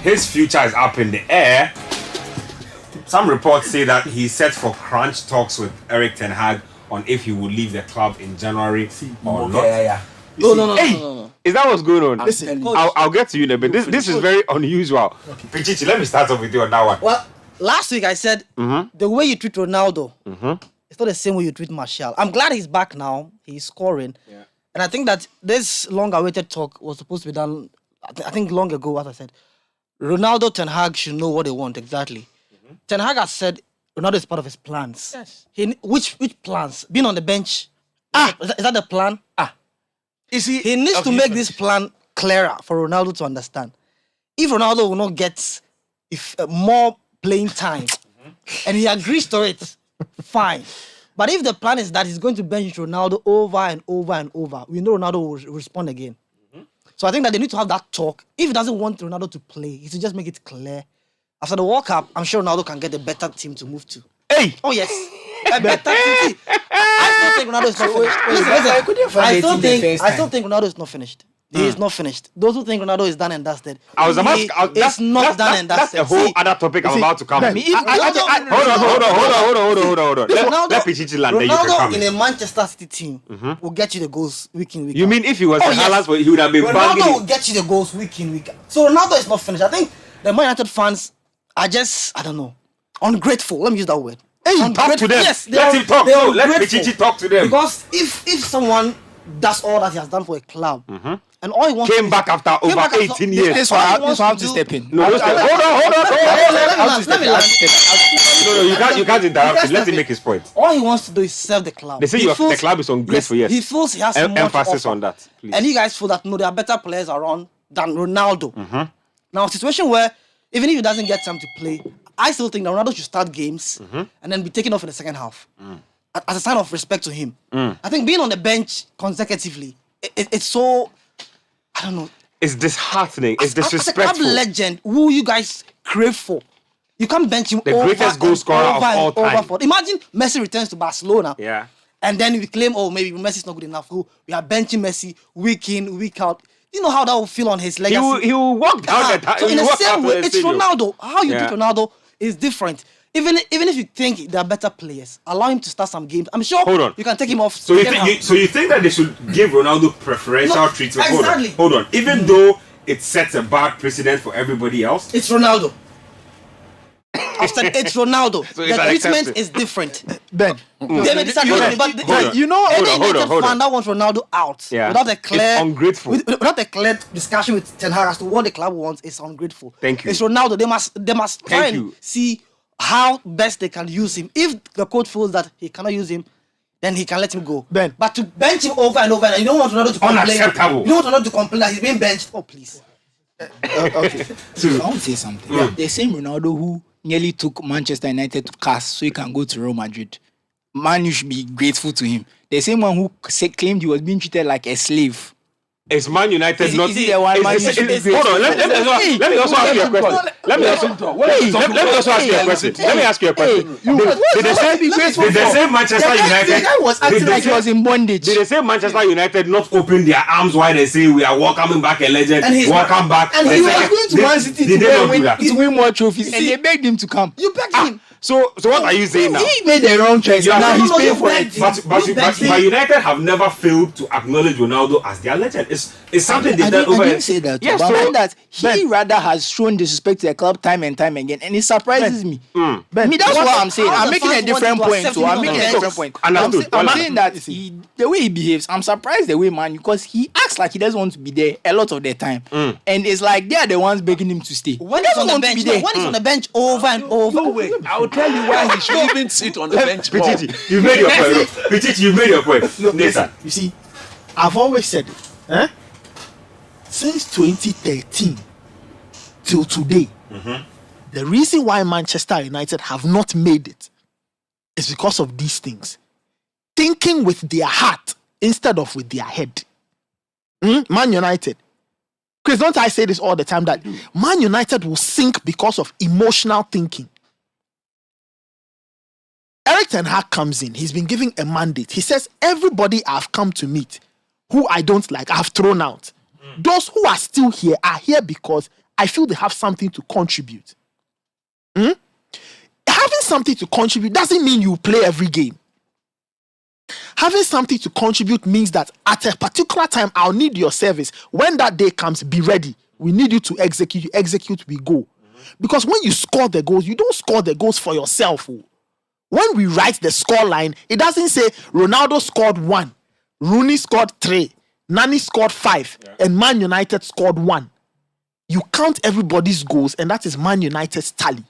His future is up in the air. Some reports say that he's set for crunch talks with Erik Ten Hag on if he will leave the club in January or not. No. Is that what's going on? Listen, coach. I'll get to you in a bit. This is very unusual. Pichichi, let me start off with you on that one. Well, last week I said the way you treat Ronaldo, it's not the same way you treat Martial. I'm glad he's back now. He's scoring. Yeah. And I think that this long-awaited talk was supposed to be done, I think long ago, as I said. Ronaldo, Ten Hag should know what they want exactly. Ten Hag has said Ronaldo is part of his plans. Yes. Which plans? Being on the bench. Is that the plan? He needs to make this plan clearer for Ronaldo to understand. If Ronaldo will not get more playing time and he agrees to it, fine. But if the plan is that he's going to bench Ronaldo over and over and over, we know Ronaldo will respond again. So I think that they need to have that talk. If he doesn't want Ronaldo to play, he should just make it clear. After the World Cup, I'm sure Ronaldo can get a better team to move to. Hey! Oh, yes. A better team. I still think Ronaldo is not finished. I still think Ronaldo is not finished. He is not finished. Those who think Ronaldo is done and dusted, it's not done and That's dusted. a whole See, other topic I'm about to come to. Ronaldo Hold on. Let Pichichi land, then you can come in in. a Manchester City team will get you the goals week in, week You out. mean if he was Oh, the yes. Haaland, he would have been Ronaldo banging will get you the goals week in, week out. So Ronaldo is not finished. I think the Man United fans are just, I don't know, ungrateful. Let me use that word. Hey, talk to them. Yes, Let him talk. they are No, let ungrateful. Pichichi talk to them. Because if someone does all that he has done for a club, and all he wants Came to back after came over back after- 18 years. This all one, he this wants one I have to to do- step in. No, hold on. No, you can't interrupt him. Let him make his point. All he wants to do is serve the club. They say He the club is ungrateful, yes. He feels he has more to Emphasis offer. on that, please. And you guys feel that no, there are better players around than Ronaldo. Now, a situation where even if he doesn't get time to play, I still think that Ronaldo should start games and then be taken off in the second half as a sign of respect to him. I think being on the bench consecutively, it's so, I don't know. It's disheartening. It's As a disrespectful. club legend, who you guys crave for, you can't bench him The over greatest goal and scorer of over and all over time. for- Imagine Messi returns to Barcelona. Yeah. And then we claim, oh, maybe Messi's not good enough. Oh, we are benching Messi week in, week out. You know how that will feel on his legacy. He will walk down the So in the same way, it's Ronaldo. How you Yeah. treat Ronaldo is different. Even if you think there are better players, allow him to start some games. I'm sure Hold on. you can take him off. So second half. you think that they should give Ronaldo preferential No, treatment? exactly. Hold on. Even though it sets a bad precedent for everybody else. It's Ronaldo. I've said it's Ronaldo. So The it's treatment unacceptable. is different. Ben, They may disagree with me, but Hold on. you know, any hold on. United fan that wants Ronaldo out Yeah. without a clear, It's ungrateful. without a clear discussion with Ten Hag as to what the club wants, is ungrateful. Thank you. It's Ronaldo. They must try Thank and you. see how best they can use him. If the coach feels that he cannot use him, then he can let him go. Ben. But to bench him over and over, and you don't want Ronaldo to complain. Unacceptable. You don't want Ronaldo to complain that he's being benched. Oh, please. okay. I want to say something. The same Ronaldo who nearly took Manchester United to cast so he can go to Real Madrid. Man, you should be grateful to him. The same one who claimed he was being treated like a slave. Is Man United Is not? he the one Man is- United is- is- Hold on. Let me also ask you a question. Let me also ask you a question. Let me ask you a question. Did they say Manchester United? The guy was acting Did like they he was in bondage. Did they say Manchester United not open their arms wide and say we are welcoming back a legend? And he's Welcome back. And he was going to Man City Did they not do that? to win more trophies, and they begged him to come. You begged him. So what are you saying now? He made the wrong choice. Yeah, Now no, he's no, paying you for begged it. him. But United have never failed to acknowledge Ronaldo as their legend. It's something they've done I over. didn't say that. Yeah, But so- I find that he Ben- rather has shown disrespect to the club time and time again, and it surprises me. Hmm. Ben, Me, that's what- what I'm saying. how I'm the making a fans want different him to point. accept So I'm him making on a the different bench? point. Understood. I'm Well, saying that the way he behaves, I'm surprised the way, man, because he acts like he doesn't want to be there a lot of the time, and it's like they are the ones begging him to stay. When he he's doesn't on the want to bench, be there. when he's on the bench over and over. No way. I'll tell you why he should even sit on the bench more. Pichichi, you made your point. Pichichi, you made your point. Look, Nathan. listen, you see, I've always said it. Since 2013 till today, the reason why Manchester United have not made it is because of these things. Thinking with their heart instead of with their head. Man United. Because don't I say this all the time that Man United will sink because of emotional thinking. Eric Ten Hag comes in. He's been given a mandate. He says, everybody I've come to meet who I don't like, I've thrown out. Those who are still here are here because I feel they have something to contribute. Having something to contribute doesn't mean you play every game. Having something to contribute means that at a particular time, I'll need your service. When that day comes, be ready. We need you to execute. You execute, we go. Because when you score the goals, you don't score the goals for yourself. When we write the score line, it doesn't say Ronaldo scored 1, Rooney scored 3, Nani scored 5, and Man United scored 1. You count everybody's goals, and that is Man United's tally.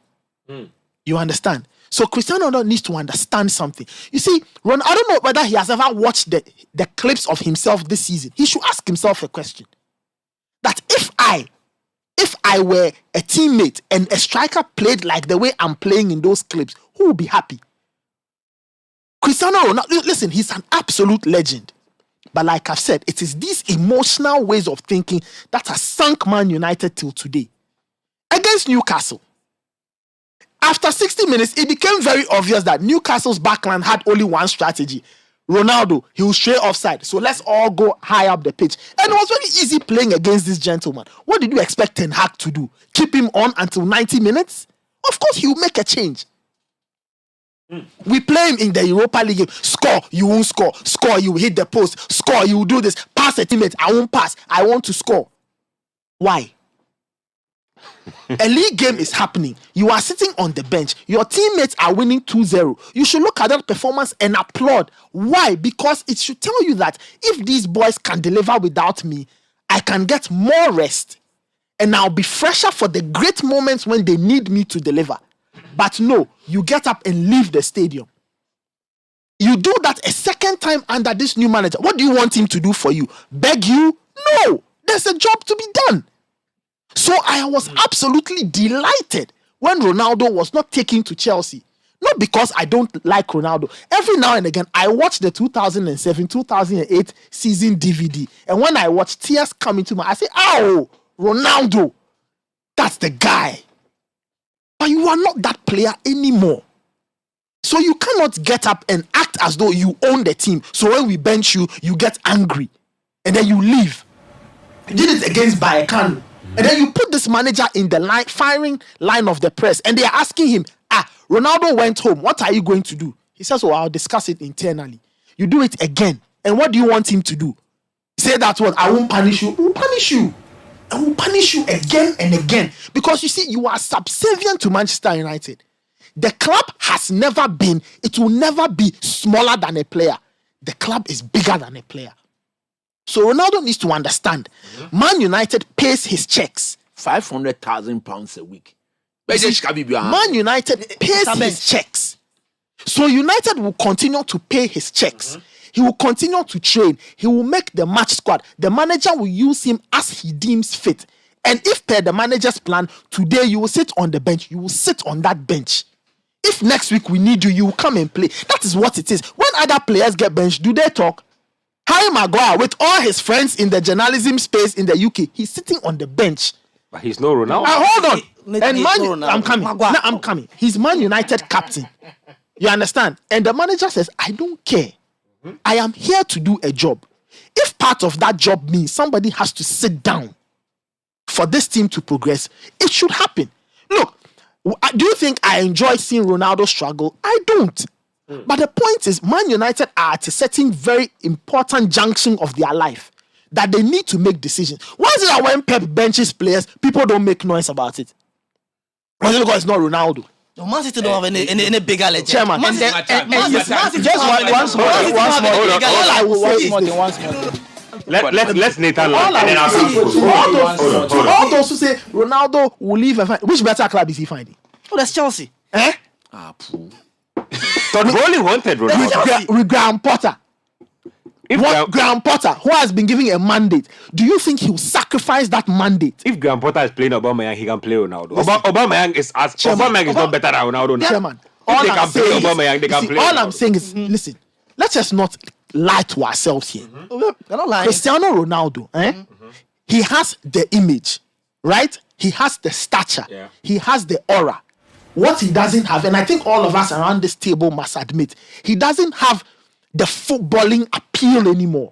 You understand? So Cristiano Ronaldo needs to understand something. You see, I don't know whether he has ever watched the clips of himself this season. He should ask himself a question. That if I were a teammate and a striker played like the way I'm playing in those clips, who would be happy? Cristiano Ronaldo, listen, he's an absolute legend. But like I've said, it is these emotional ways of thinking that has sunk Man United till today. Against Newcastle, after 60 minutes, it became very obvious that Newcastle's backline had only one strategy. Ronaldo, he will stray offside. So let's all go high up the pitch. And it was very easy playing against this gentleman. What did you expect Ten Hag to do? Keep him on until 90 minutes? Of course, he will make a change. We play him in the Europa League game. Score, you won't score. Score, you will hit the post. Score, you will do this. Pass a teammate, I won't pass. I want to score. Why? A league game is happening. You are sitting on the bench. Your teammates are winning 2-0. You should look at that performance and applaud. Why? Because it should tell you that if these boys can deliver without me, I can get more rest. And I'll be fresher for the great moments when they need me to deliver. But no, you get up and leave the stadium. You do that a second time under this new manager. What do you want him to do for you? Beg you? No, there's a job to be done. So I was absolutely delighted when Ronaldo was not taken to Chelsea. Not because I don't like Ronaldo. Every now and again, I watch the 2007-2008 season DVD. And when I watch tears come into my eyes, I say, oh, Ronaldo, that's the guy. But you are not that player anymore. So you cannot get up and act as though you own the team. So when we bench you, you get angry. And then you leave. You did it against Bayekano. And then you put this manager in the firing line of the press. And they are asking him, Ronaldo went home. What are you going to do? He says, I'll discuss it internally. You do it again. And what do you want him to do? Say that word, I won't punish you. We'll punish you. I will punish you again and again. Because you see, you are subservient to Manchester United. The club has never been, it will never be smaller than a player. The club is bigger than a player. So Ronaldo needs to understand. Man United pays his checks. £500,000 a week. Man United pays his checks. So United will continue to pay his checks. He will continue to train. He will make the match squad. The manager will use him as he deems fit. And if per the manager's plan, today you will sit on the bench. You will sit on that bench. If next week we need you, you will come and play. That is what it is. When other players get benched, do they talk? Harry Maguire, with all his friends in the journalism space in the UK, he's sitting on the bench. But he's no Ronaldo. Hold on. And I'm coming. Maguire. No, I'm coming. He's Man United captain. You understand? And the manager says, I don't care. I am here to do a job. If part of that job means somebody has to sit down for this team to progress, it should happen. Look, Do you think I enjoy seeing Ronaldo struggle? I don't. But the point is, Man United are at a certain very important junction of their life that they need to make decisions. Why is it that when Pep benches players, people don't make noise about it? Why is it because it's not Ronaldo? No, Man City don't have any bigger legend. Chairman, Man City just once more. All I will say is this. Let's Nathan. All those who say Ronaldo will leave and find, which better club is he finding? Oh, that's Chelsea. Eh? Todd Bowley wanted Ronaldo. With Graham Potter. Graham Potter, who has been given a mandate, do you think he'll sacrifice that mandate? If Graham Potter is playing Aubameyang, he can play Ronaldo. Aubameyang is not better than Ronaldo now. Chairman, If they can play Aubameyang, they can play all Ronaldo. I'm saying is, listen, let's just not lie to ourselves here. They're not lying. Cristiano Ronaldo, he has the image, right? He has the stature. Yeah. He has the aura. What he doesn't have, and I think all of us around this table must admit, he doesn't have the footballing appeal anymore.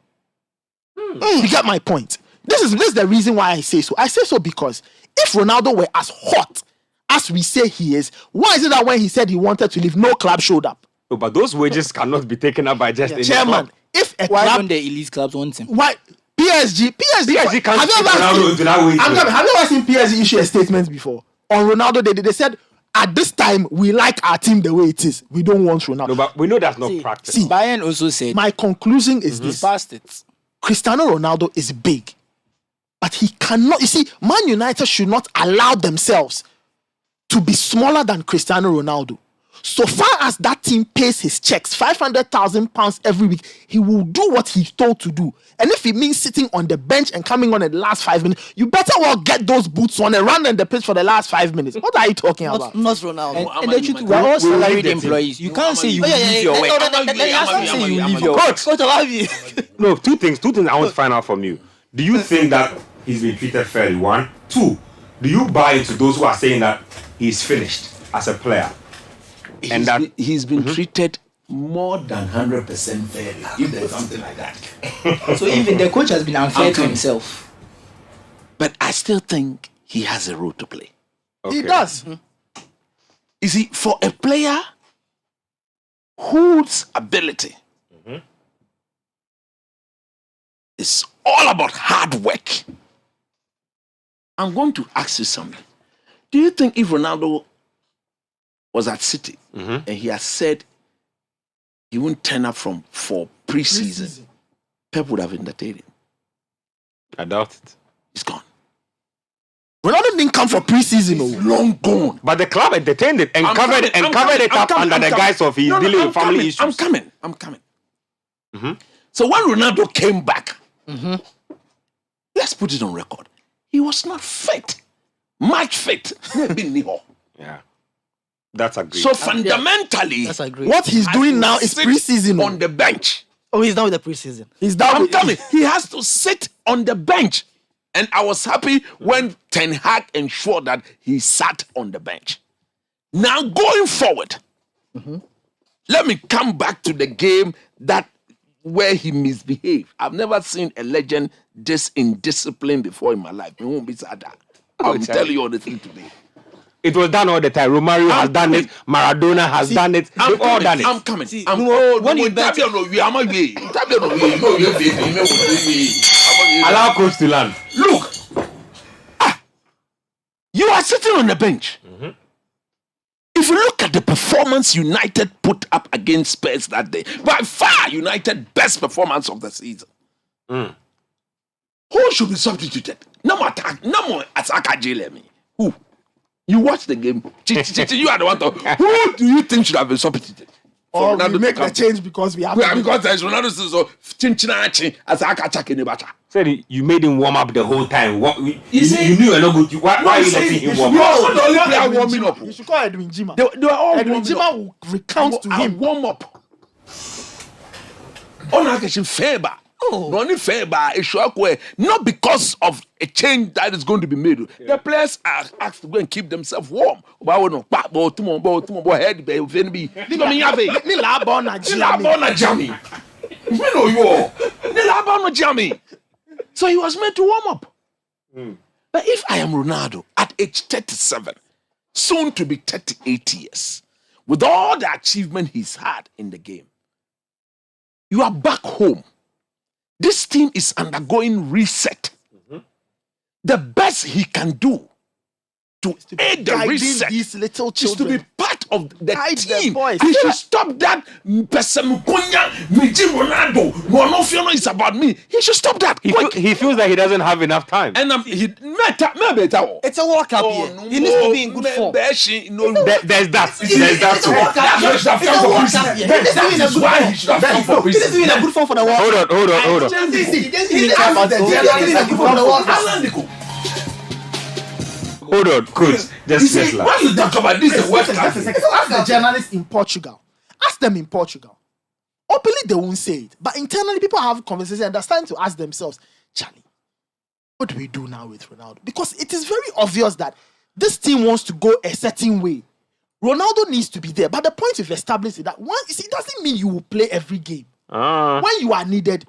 You get my point? This is the reason why I say so. I say so because if Ronaldo were as hot as we say he is, why is it that when he said he wanted to leave, no club showed up? No, but those wages cannot be taken up by just any Chairman, club. if a Why club, don't the elite clubs want him? why PSG can't have you ever Ronaldo into that way. have you ever seen PSG issue a statement before? On Ronaldo, they said, at this time, we like our team the way it is. We don't want Ronaldo. No, but we know that's not practice. see, Bayern also said My conclusion is he's this. past it. Cristiano Ronaldo is big, but he cannot. You see, Man United should not allow themselves to be smaller than Cristiano Ronaldo. So far as that team pays his checks, £500,000 every week, he will do what he's told to do. And if it means sitting on the bench and coming on in the last 5 minutes, you better well get those boots on and run on the pitch for the last 5 minutes. What are you talking about? Not Ronaldo. And the truth, we're all salaried employees. You can't say you leave your work. You leave your work. Coach, I love you. No, two things I want to find out from you. Do you think that he's been treated fairly? 1, 2. Do you buy into those who are saying that he's finished as a player? He's been treated more than 100% fairly, if there's something like that. So even the coach has been unfair to himself. But I still think he has a role to play. He does. You see, for a player whose ability is all about hard work, I'm going to ask you something. Do you think if Ronaldo was at City and he has said he won't turn up for pre-season, Pep would have entertained him? I doubt it. He's gone. Ronaldo didn't come for pre-season. Long gone. But the club entertained it and covered it up under the guise of his dealing with family issues. I'm coming. So when Ronaldo came back, let's put it on record. He was not fit. Much fit. Yeah. That's agreed. So fundamentally, That's agreed. What he's doing now is sit pre-season. on the bench. Oh, he's done with the preseason. He's down I'm with coming. He has to sit on the bench. And I was happy when Ten Hag ensured that he sat on the bench. Now going forward, let me come back to the game where he misbehaved. I've never seen a legend this indisciplined before in my life. It won't be sad. I'm telling you all the thing today. It was done all the time. Romario has done it. Maradona has done it. They've all done it. I'm coming. See, when you Allow coach to land. Look, you are sitting on the bench. If you look at the performance United put up against Spurs that day, by far United best performance of the season. Who should be substituted? No more Asaka Jelemi. Who? You watch the game. You are the one. Who do you think should have been substituted? Or Ronaldo we make to come. the change because we have Yeah, to. because there's Ronaldo so Asaka Chakenebacha. Said you made him warm up the whole time. You knew you're not good. Why are you letting him warm You up? are the only player warming up. You should call Edwin Jima. They were all Edwin warming Jima up. will recount to him. Warm up. On favor. No only favor a shock where not because of a change that is going to be made. The players are asked to go and keep themselves warm. Head So he was meant to warm up. But if I am Ronaldo at age 37, soon to be 38 years, with all the achievement he's had in the game, you are back home. This team is undergoing reset. The best he can do to aid the guiding reset these little is to children. be part of the Guide the team. boys. He should stop that. Pesemukunya, Miji Ronaldo, Monofiono is about me. He should stop that. Quick. He feels that he doesn't have enough time. And It's a World Cup here. He needs to be in good form. There's that. There's that It's a too. World Cup here. It's a World Cup here. He needs to be in a good form. he should have come for He needs to be in a good form for the World Cup. Hold on. He needs to be in a good form for the World Cup. Hold on, coach. Just When you talk about this, the World Cup. Ask the journalists in Portugal. Ask them in Portugal. Openly, they won't say it. But internally, people have conversations and they're starting to ask themselves, Charlie, what do we do now with Ronaldo? Because it is very obvious that this team wants to go a certain way. Ronaldo needs to be there. But the point we've established is that it doesn't mean you will play every game. When you are needed,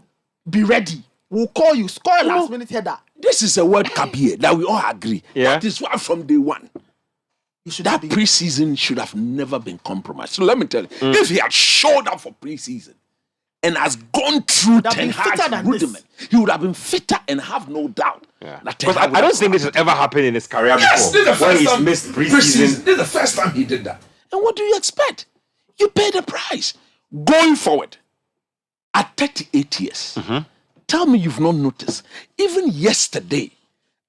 be ready. We'll call you, score a last minute header. This is a World Cup here that we all agree. Yeah. That is why from day one, that preseason should have never been compromised. So let me tell you, if he had showed up for preseason and has gone through Ten Hag's rudiment, he would have been fitter and have no doubt. Because I don't think this has ever happened in his career Yes, before. this is the When first he's time missed preseason. This is the first time he did that. And what do you expect? You pay the price. Going forward, at 38 years, tell me you've not noticed. Even yesterday,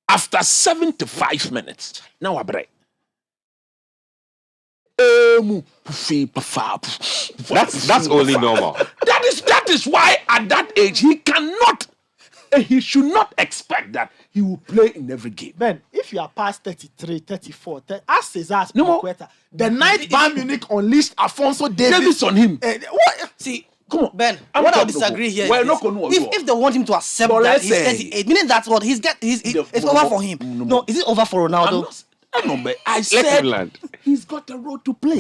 after 75 minutes, now I break. That's only normal. That is why at that age he cannot and he should not expect that he will play in every game. Ben, if you are past 33, 34, ask Cesar Spilicueta, the night Bayern Munich unleashed Alphonso Davies on him. What? See, Come on, Ben, I'm what I talking disagree about- here We're is not this. going to If they want him to accept But that let's he's say- 38, meaning that's what it's over for him. No, is it over for Ronaldo? I said England. he's got a role to play.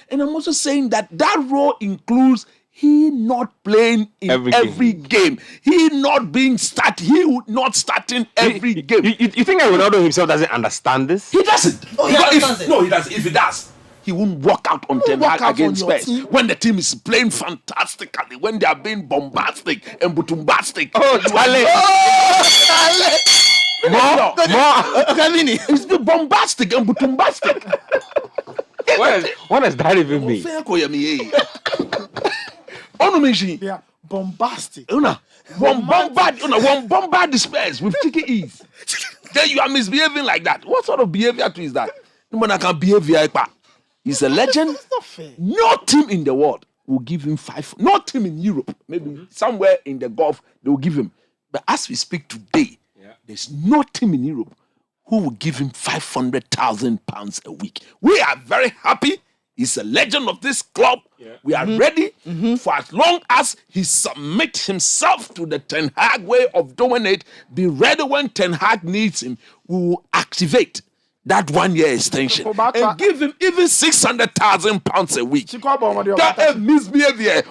And I'm also saying that role includes he not playing in every game. He not being he would not starting every game. You think that Ronaldo himself doesn't understand this? He doesn't. Oh, he understands it. No, he doesn't. If he does, he won't walk out on Ten walk Hag out against on your Spurs team. when the team is playing fantastically, when they are being bombastic and butumbastic. It's the bombastic and butumbastic. What does that even mean? They are bombastic. One bombard the Spurs with chicken ease. Then you are misbehaving like that. What sort of behavior is that? No man can behave like that. He's a legend. It's not fair. No team in the world will give him 5. No team in Europe, maybe somewhere in the Gulf, they will give him. But as we speak today, there's no team in Europe who will give him £500,000 a week. We are very happy. He's a legend of this club. We are ready for as long as he submits himself to the Ten Hag way of doing it. Be ready when Ten Hag needs him. We will activate that 1 year extension and give him even £600,000 a week. That misbehavior.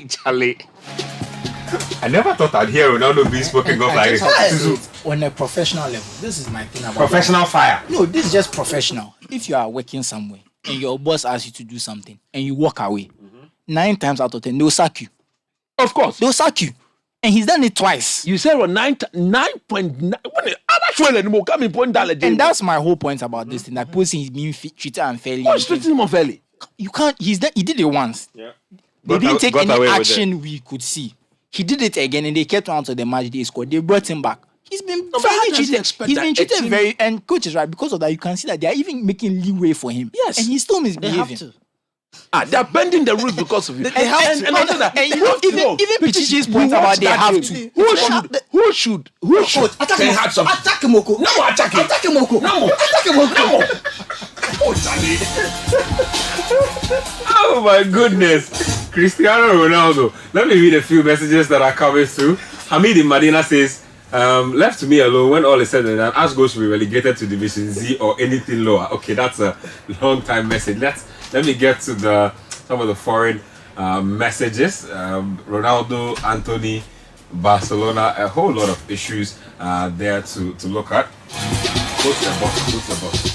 Charlie. I never thought I'd hear Ronaldo being spoken of like this. On a professional level, this is my thing about Professional fire. No, this is just professional. If you are working somewhere and your boss asks you to do something and you walk away, 9 times out of 10, they'll sack you. Of course. They'll sack you. And he's done it twice. You said 9.9. And that's my whole point about this thing. That person is being treated unfairly. What's treating him unfairly? You can't. He did it once. Yeah. They didn't take got any away with action we could see. He did it again, and they kept on to the match. They scored. They brought him back. He's been but how fairly does he treated. expect He's that been a treated team- very. And coach is right because of that. You can see that they are even making leeway for him. Yes. and he's still They have misbehaving. to. They're bending the rules because of it. They have to. And also that- And you know, even Pichichi's point about they have to. Who should Attack Ten him. Hag some- Attack Moko. No more attacking. Attack Moko. No more. Attack Moko. No more. Oh, Charlie. Oh my goodness. Cristiano Ronaldo. Let me read a few messages that are coming through. Hamid in Medina says, left to me alone when all is said and done, Ashgold should be relegated to Division Z or anything lower. Okay, that's a long time message. Let me get to some of the foreign messages. Ronaldo, Anthony, Barcelona, a whole lot of issues there to look at. Go to the box.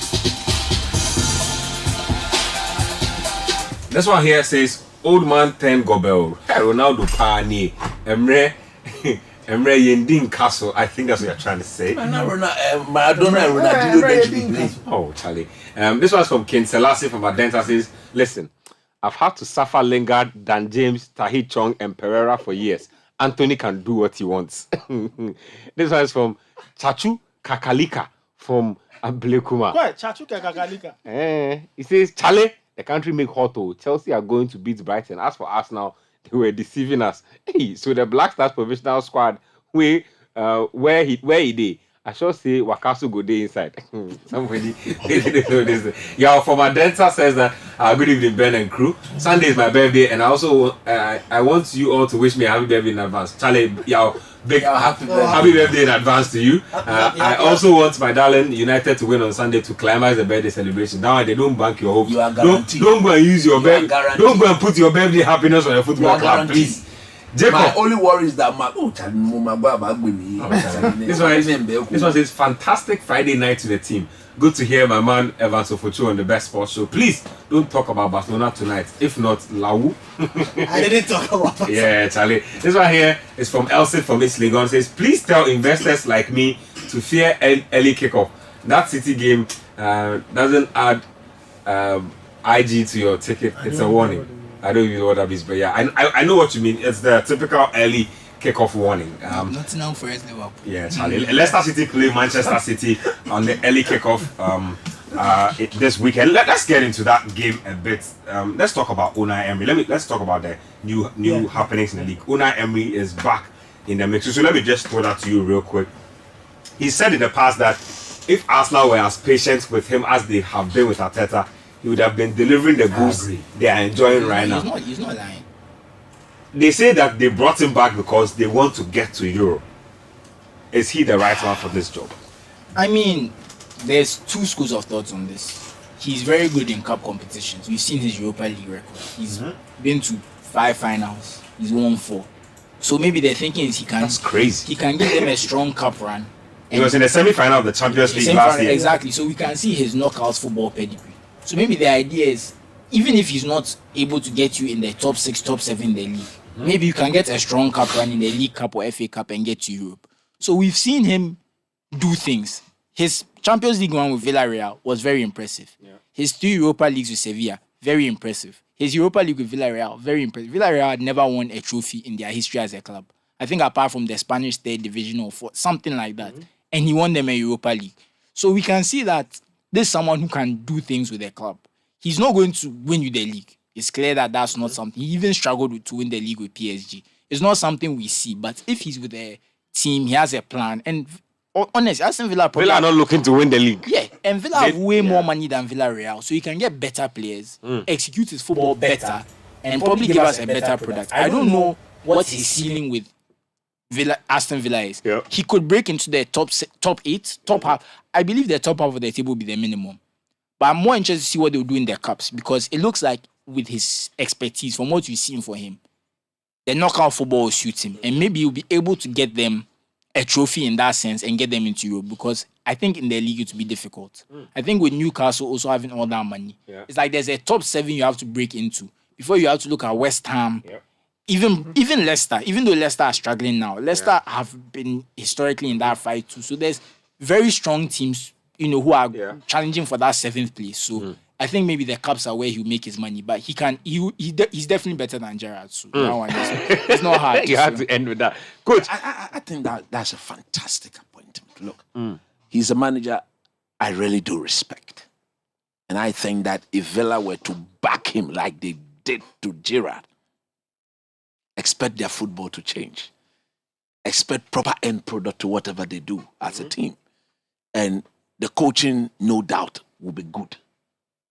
This one here says, old man 10 gobel. Ronaldo Pani. Emre Yendin Castle. I think that's what you're trying to say. Maradona and Ronaldinho. Oh, Charlie. This one's from King Selassie from Adenta says, listen, I've had to suffer Lingard, Dan James, Tahith Chong, and Pereira for years. Anthony can do what he wants. This one is from Chachu Kakalika from Ablekuma. What? Chachu Kakalika. He says, Charlie, the country make hot. Chelsea are going to beat Brighton. As for us now, they were deceiving us. Hey, so the Black Stars provisional squad, where he did. I shall say Wakasu go day inside. Somebody didn't know this. Yeah, from Adenta says that good evening, Ben and crew. Sunday is my birthday, and I also I want you all to wish me a happy birthday in advance. Charlie, big happy birthday in advance to you. I also want my darling United to win on Sunday to climax the birthday celebration. Now they don't bank your hopes. You are guaranteed. Don't go and use your birthday. Don't go and put your birthday happiness on your football club, please. Jacob. My only worry is that this one says fantastic Friday night to the team. Good to hear my man Evans Ofotsu on the best sports show. Please don't talk about Barcelona tonight. If not, Lau. I didn't talk about Barcelona. Yeah, Charlie. This one here is from Elsie from East Legon. Says, please tell investors like me to fear early kickoff. That City game doesn't add IG to your ticket. It's a warning. I don't even know what that is, but yeah, I know what you mean. It's the typical early kickoff warning. Nottingham Forest Liverpool. Yeah, Charlie. Leicester City play Manchester City on the early kickoff this weekend. Let's get into that game a bit. Let's talk about Unai Emery. Let's talk about the new happenings in the league. Unai Emery is back in the mix. So let me just throw that to you real quick. He said in the past that if Arsenal were as patient with him as they have been with Arteta, he would have been delivering the goods they are enjoying right now. He's not lying. They say that they brought him back because they want to get to Europe. Is he the right man for this job? I mean, there's two schools of thoughts on this. He's very good in cup competitions. We've seen his Europa League record. He's been to 5 finals. He's won 4. So maybe they're thinking is That's crazy. He can give them a strong cup run. He was in the semi-final of the Champions League last year. Exactly. So we can see his knockouts football pedigree. So maybe the idea is, even if he's not able to get you in the top 6, top 7 in the league, maybe you can get a strong cup run in the League Cup or FA Cup and get to Europe. So we've seen him do things. His Champions League one with Villarreal was very impressive. Yeah. His 2 Europa Leagues with Sevilla, very impressive. His Europa League with Villarreal, very impressive. Villarreal had never won a trophy in their history as a club. I think apart from the Spanish 3rd division or 4th, something like that. And he won them a Europa League. So we can see that there's someone who can do things with a club. He's not going to win you the league. It's clear that that's not something. He even struggled to win the league with PSG. It's not something we see. But if he's with a team, he has a plan. And honestly, Aston Villa probably... Villa are not looking to win the league. Yeah, and Villa have way more money than Villarreal. So he can get better players, execute his football better, and probably give us a better product. I don't know what his ceiling with Aston Villa is. Yeah. He could break into the top 8, top half. I believe the top half of the table will be the minimum. But I'm more interested to see what they'll do in their cups, because it looks like with his expertise, from what we've seen for him, the knockout football will suit him. And maybe he'll be able to get them a trophy in that sense and get them into Europe, because I think in the league it will be difficult. I think with Newcastle also having all that money, it's like there's a top 7 you have to break into before you have to look at West Ham. Even Leicester, even though Leicester are struggling now, Leicester have been historically in that fight too. So there's very strong teams, who are challenging for that 7th place. So I think maybe the cups are where he'll make his money, but he's definitely better than Gerrard. So that one it's not hard. You have to end with that. Coach, I think that's a fantastic appointment. Look, he's a manager I really do respect. And I think that if Villa were to back him like they did to Gerrard, expect their football to change. Expect proper end product to whatever they do as a team. And the coaching, no doubt, will be good,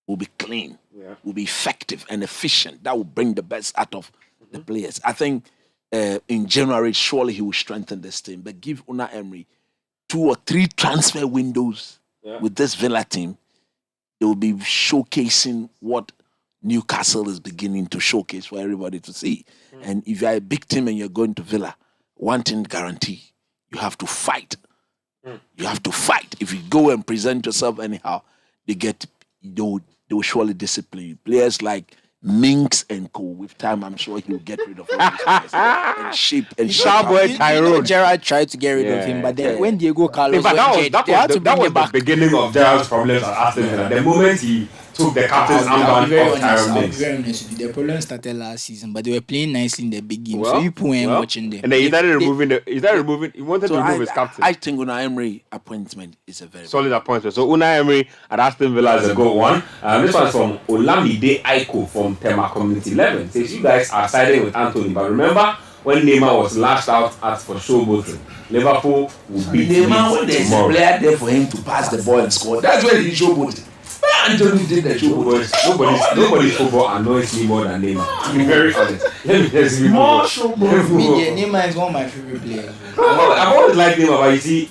will be clean, will be effective and efficient. That will bring the best out of the players. I think in January, surely he will strengthen this team. But give Unai Emery 2 or 3 transfer windows with this Villa team. They will be showcasing what Newcastle is beginning to showcase for everybody to see. And if you're a big team and you're going to Villa, one thing guarantee, you have to fight You have to fight. If you go and present yourself anyhow, they will surely discipline you. Players like Minks and Co. With time, I'm sure he'll get rid of all these players and shape and Sharboy Tyrone. Gerrard tried to get rid of him, but then when Diego Carlos went, they had to bring him back. The beginning of Gerrard's problems at Aston Villa. The moment he took the captain's armband of Tyrone I'll be Mings. very honest with you. The problem started last season, but they were playing nicely in the big game, so people weren't watching them. And then he wanted to remove his captain. I think Unai Emery appointment is a very Solid appointment. So Unai Emery at Aston Villa As a good one. This one's from Olamide Aiko from Tema Community 11. Says you guys are siding with Anthony, but remember when Neymar was lashed out at for showboating, Liverpool will beat Neymar when there's a tomorrow. player there for him to pass the ball and score. That's when he showboated. Anthony did the showboating. Nobody's football annoys me more than Neymar. To be very honest. Let me just be More Neymar is one of my favorite players. I've always liked Neymar, but you see,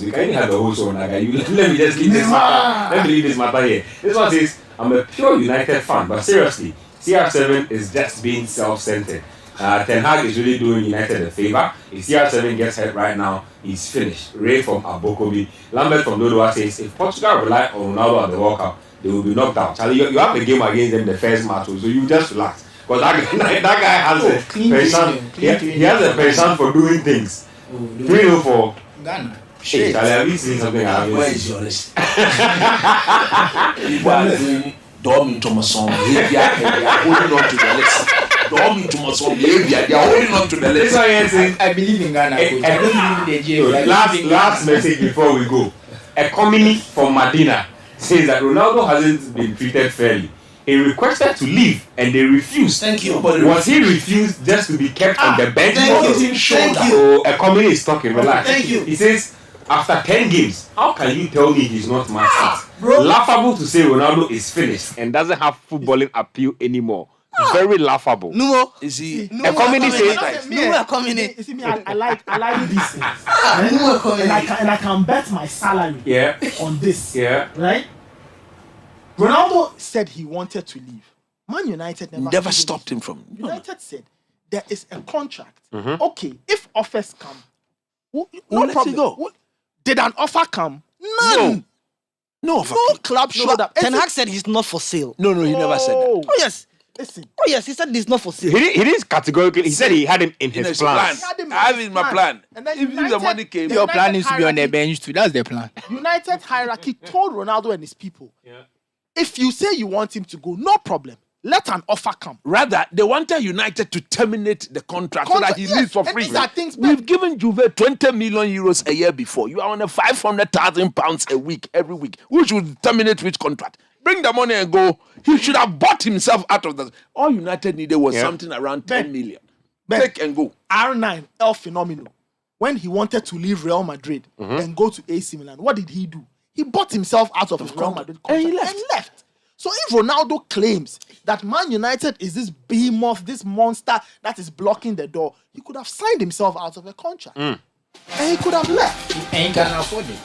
we can't have the whole show on that guy. Let me just leave this matter. Let me leave this matter here. This one says, I'm a pure United fan, but seriously, CR7 is just being self-centered. Ten Hag is really doing United a favor. If CR7 gets hurt right now, he's finished. Ray from Abokobi. Lambert from Dodowa says, if Portugal rely on Ronaldo at the World Cup, they will be knocked out. Charlie, you have the game against them the first match, so you just relax. Because that guy has a penchant. He has a penchant for doing things. 3-0 for Ghana. Hey, Charlie, have you seen something? Where is your list? People are doing Dormin Thomason behavior and they are holding on to the list. Dormin Thomason behavior, they are holding on to the This list. one here says, I believe in Ghana. Coach. I don't believe in the GF. last message before we go. A comedy from Medina says that Ronaldo hasn't been treated fairly. He requested to leave and they refused. Thank you. Was he refused just to be kept on the bench? Thank you. So a comedy is talking. Relax. Thank you. He says, after 10 games, how can you tell me he's not my seat? Bro. Laughable to say Ronaldo is finished. and doesn't have footballing appeal anymore. Very laughable. No, Is he? A comedy says, no, we're coming in. You see me, I like these things. No, we're coming in. And I can bet my salary Yeah. on this. Yeah. Right? Ronaldo said he wanted to leave. Man United Never stopped him from. United said there is a contract. Okay, if offers come, no let problem. it go. Did an offer come? None. No, No club showed up. Ten Hag said he's not for sale. No, he never said that. Oh yes. Listen. Oh yes, he said he's not for sale. he didn't categorically. He said he had him in his plans. He had him in I have his it in my plan. And then If the money came, Your United plan is to be on the hierarchy- bench too. That's the plan. United hierarchy told Ronaldo and his people, if you say you want him to go, no problem. Let an offer come. rather, they wanted United to terminate the contract so that he Yes, leaves for and free. these are things We've given Juve 20 million euros a year before. You are on a 500,000 pounds a week, every week. We should terminate which contract? Bring the money and go. He should have bought himself out of that. All United needed was something around 10 million. Take and go. R9, El Fenomeno, when he wanted to leave Real Madrid and go to AC Milan, what did he do? He bought himself out of his Real Madrid contract and left. So if Ronaldo claims that Man United is this behemoth, this monster that is blocking the door, he could have signed himself out of a contract. And he could have left. And you can afford it.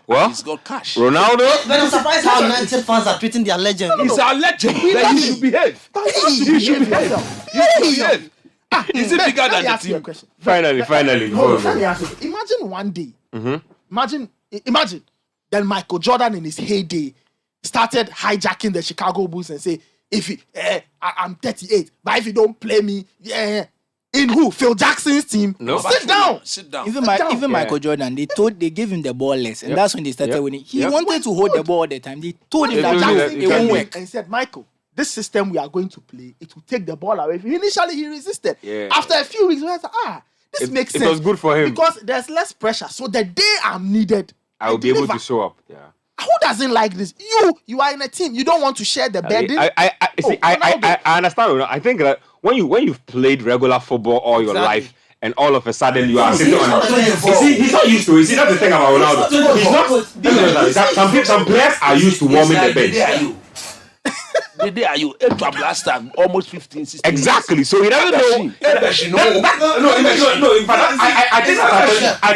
Well, He's got cash. Ronaldo. But I'm surprised how United fans are treating their legend. He's our legend. Then he should behave. He should behave. He should behave. Is it bigger Let than me the ask you a team? question. Finally. Hold on, let me ask you. Imagine one day. Imagine then Michael Jordan in his heyday started hijacking the Chicago Bulls and say, I'm 38, but if you don't play me, in who? Phil Jackson's team? No. Sit down. Sit down. Even Michael Jordan, they gave him the ball less, and that's when they started winning. He wanted to hold the ball all the time. They told him They that told him that it it won't can't work. And he said, Michael, this system we are going to play, it will take the ball away. Initially, he resisted. Yeah. After a few weeks, he was like, this makes It sense. was good for him. Because there's less pressure. So the day I'm needed, I will be able deliver. to show up. Yeah. Who doesn't like this? You are in a team. You don't want to share the burden. I understand. Ronaldo. I think that when you've played regular football all your life, and all of a sudden you are sitting on. He's not used to it. See, that's the thing about Ronaldo. He's not. Some players are used to warming the bench. The day are you 8 to blaster almost 15, 16. Exactly. So he doesn't know. No. In fact, I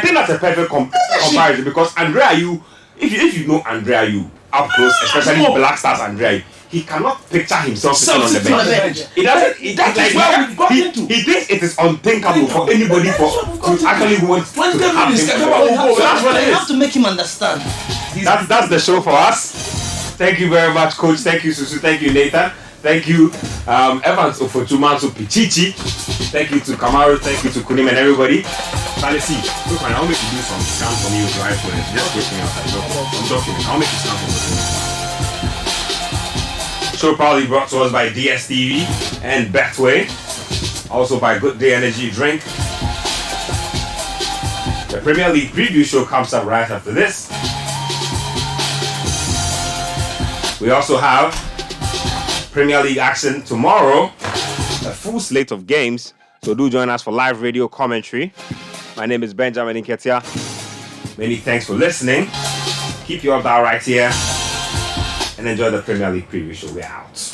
think that's a perfect comparison because Andrea, if you know Andrea, up close, especially Black Stars Andrea, he cannot picture himself sitting on the Sitting on the bench. bench. He doesn't. That is where we've gotten to. He thinks it is unthinkable for anybody to actually want to When have David him. is That's what it You is. have to make him understand. That's the show for us. Thank you very much, Coach. Thank you, Susu. Thank you, Nathan. Thank you, Evans, Ofotsu Manso, Pichichi. Thank you to Kamaru. Thank you to Kunim and everybody. Salisi, look, man, I'll make you do some scan for me with your iPhone. Just push me outside. I'm document. I'll make you scan for me. Show proudly brought to us by DSTV and Betway. Also by Good Day Energy Drink. The Premier League preview show comes up right after this. We also have Premier League action tomorrow, a full slate of games, so do join us for live radio commentary. My name is Benjamin Nketsia. Many thanks for listening. Keep your dial right here and enjoy the Premier League preview show. We're out.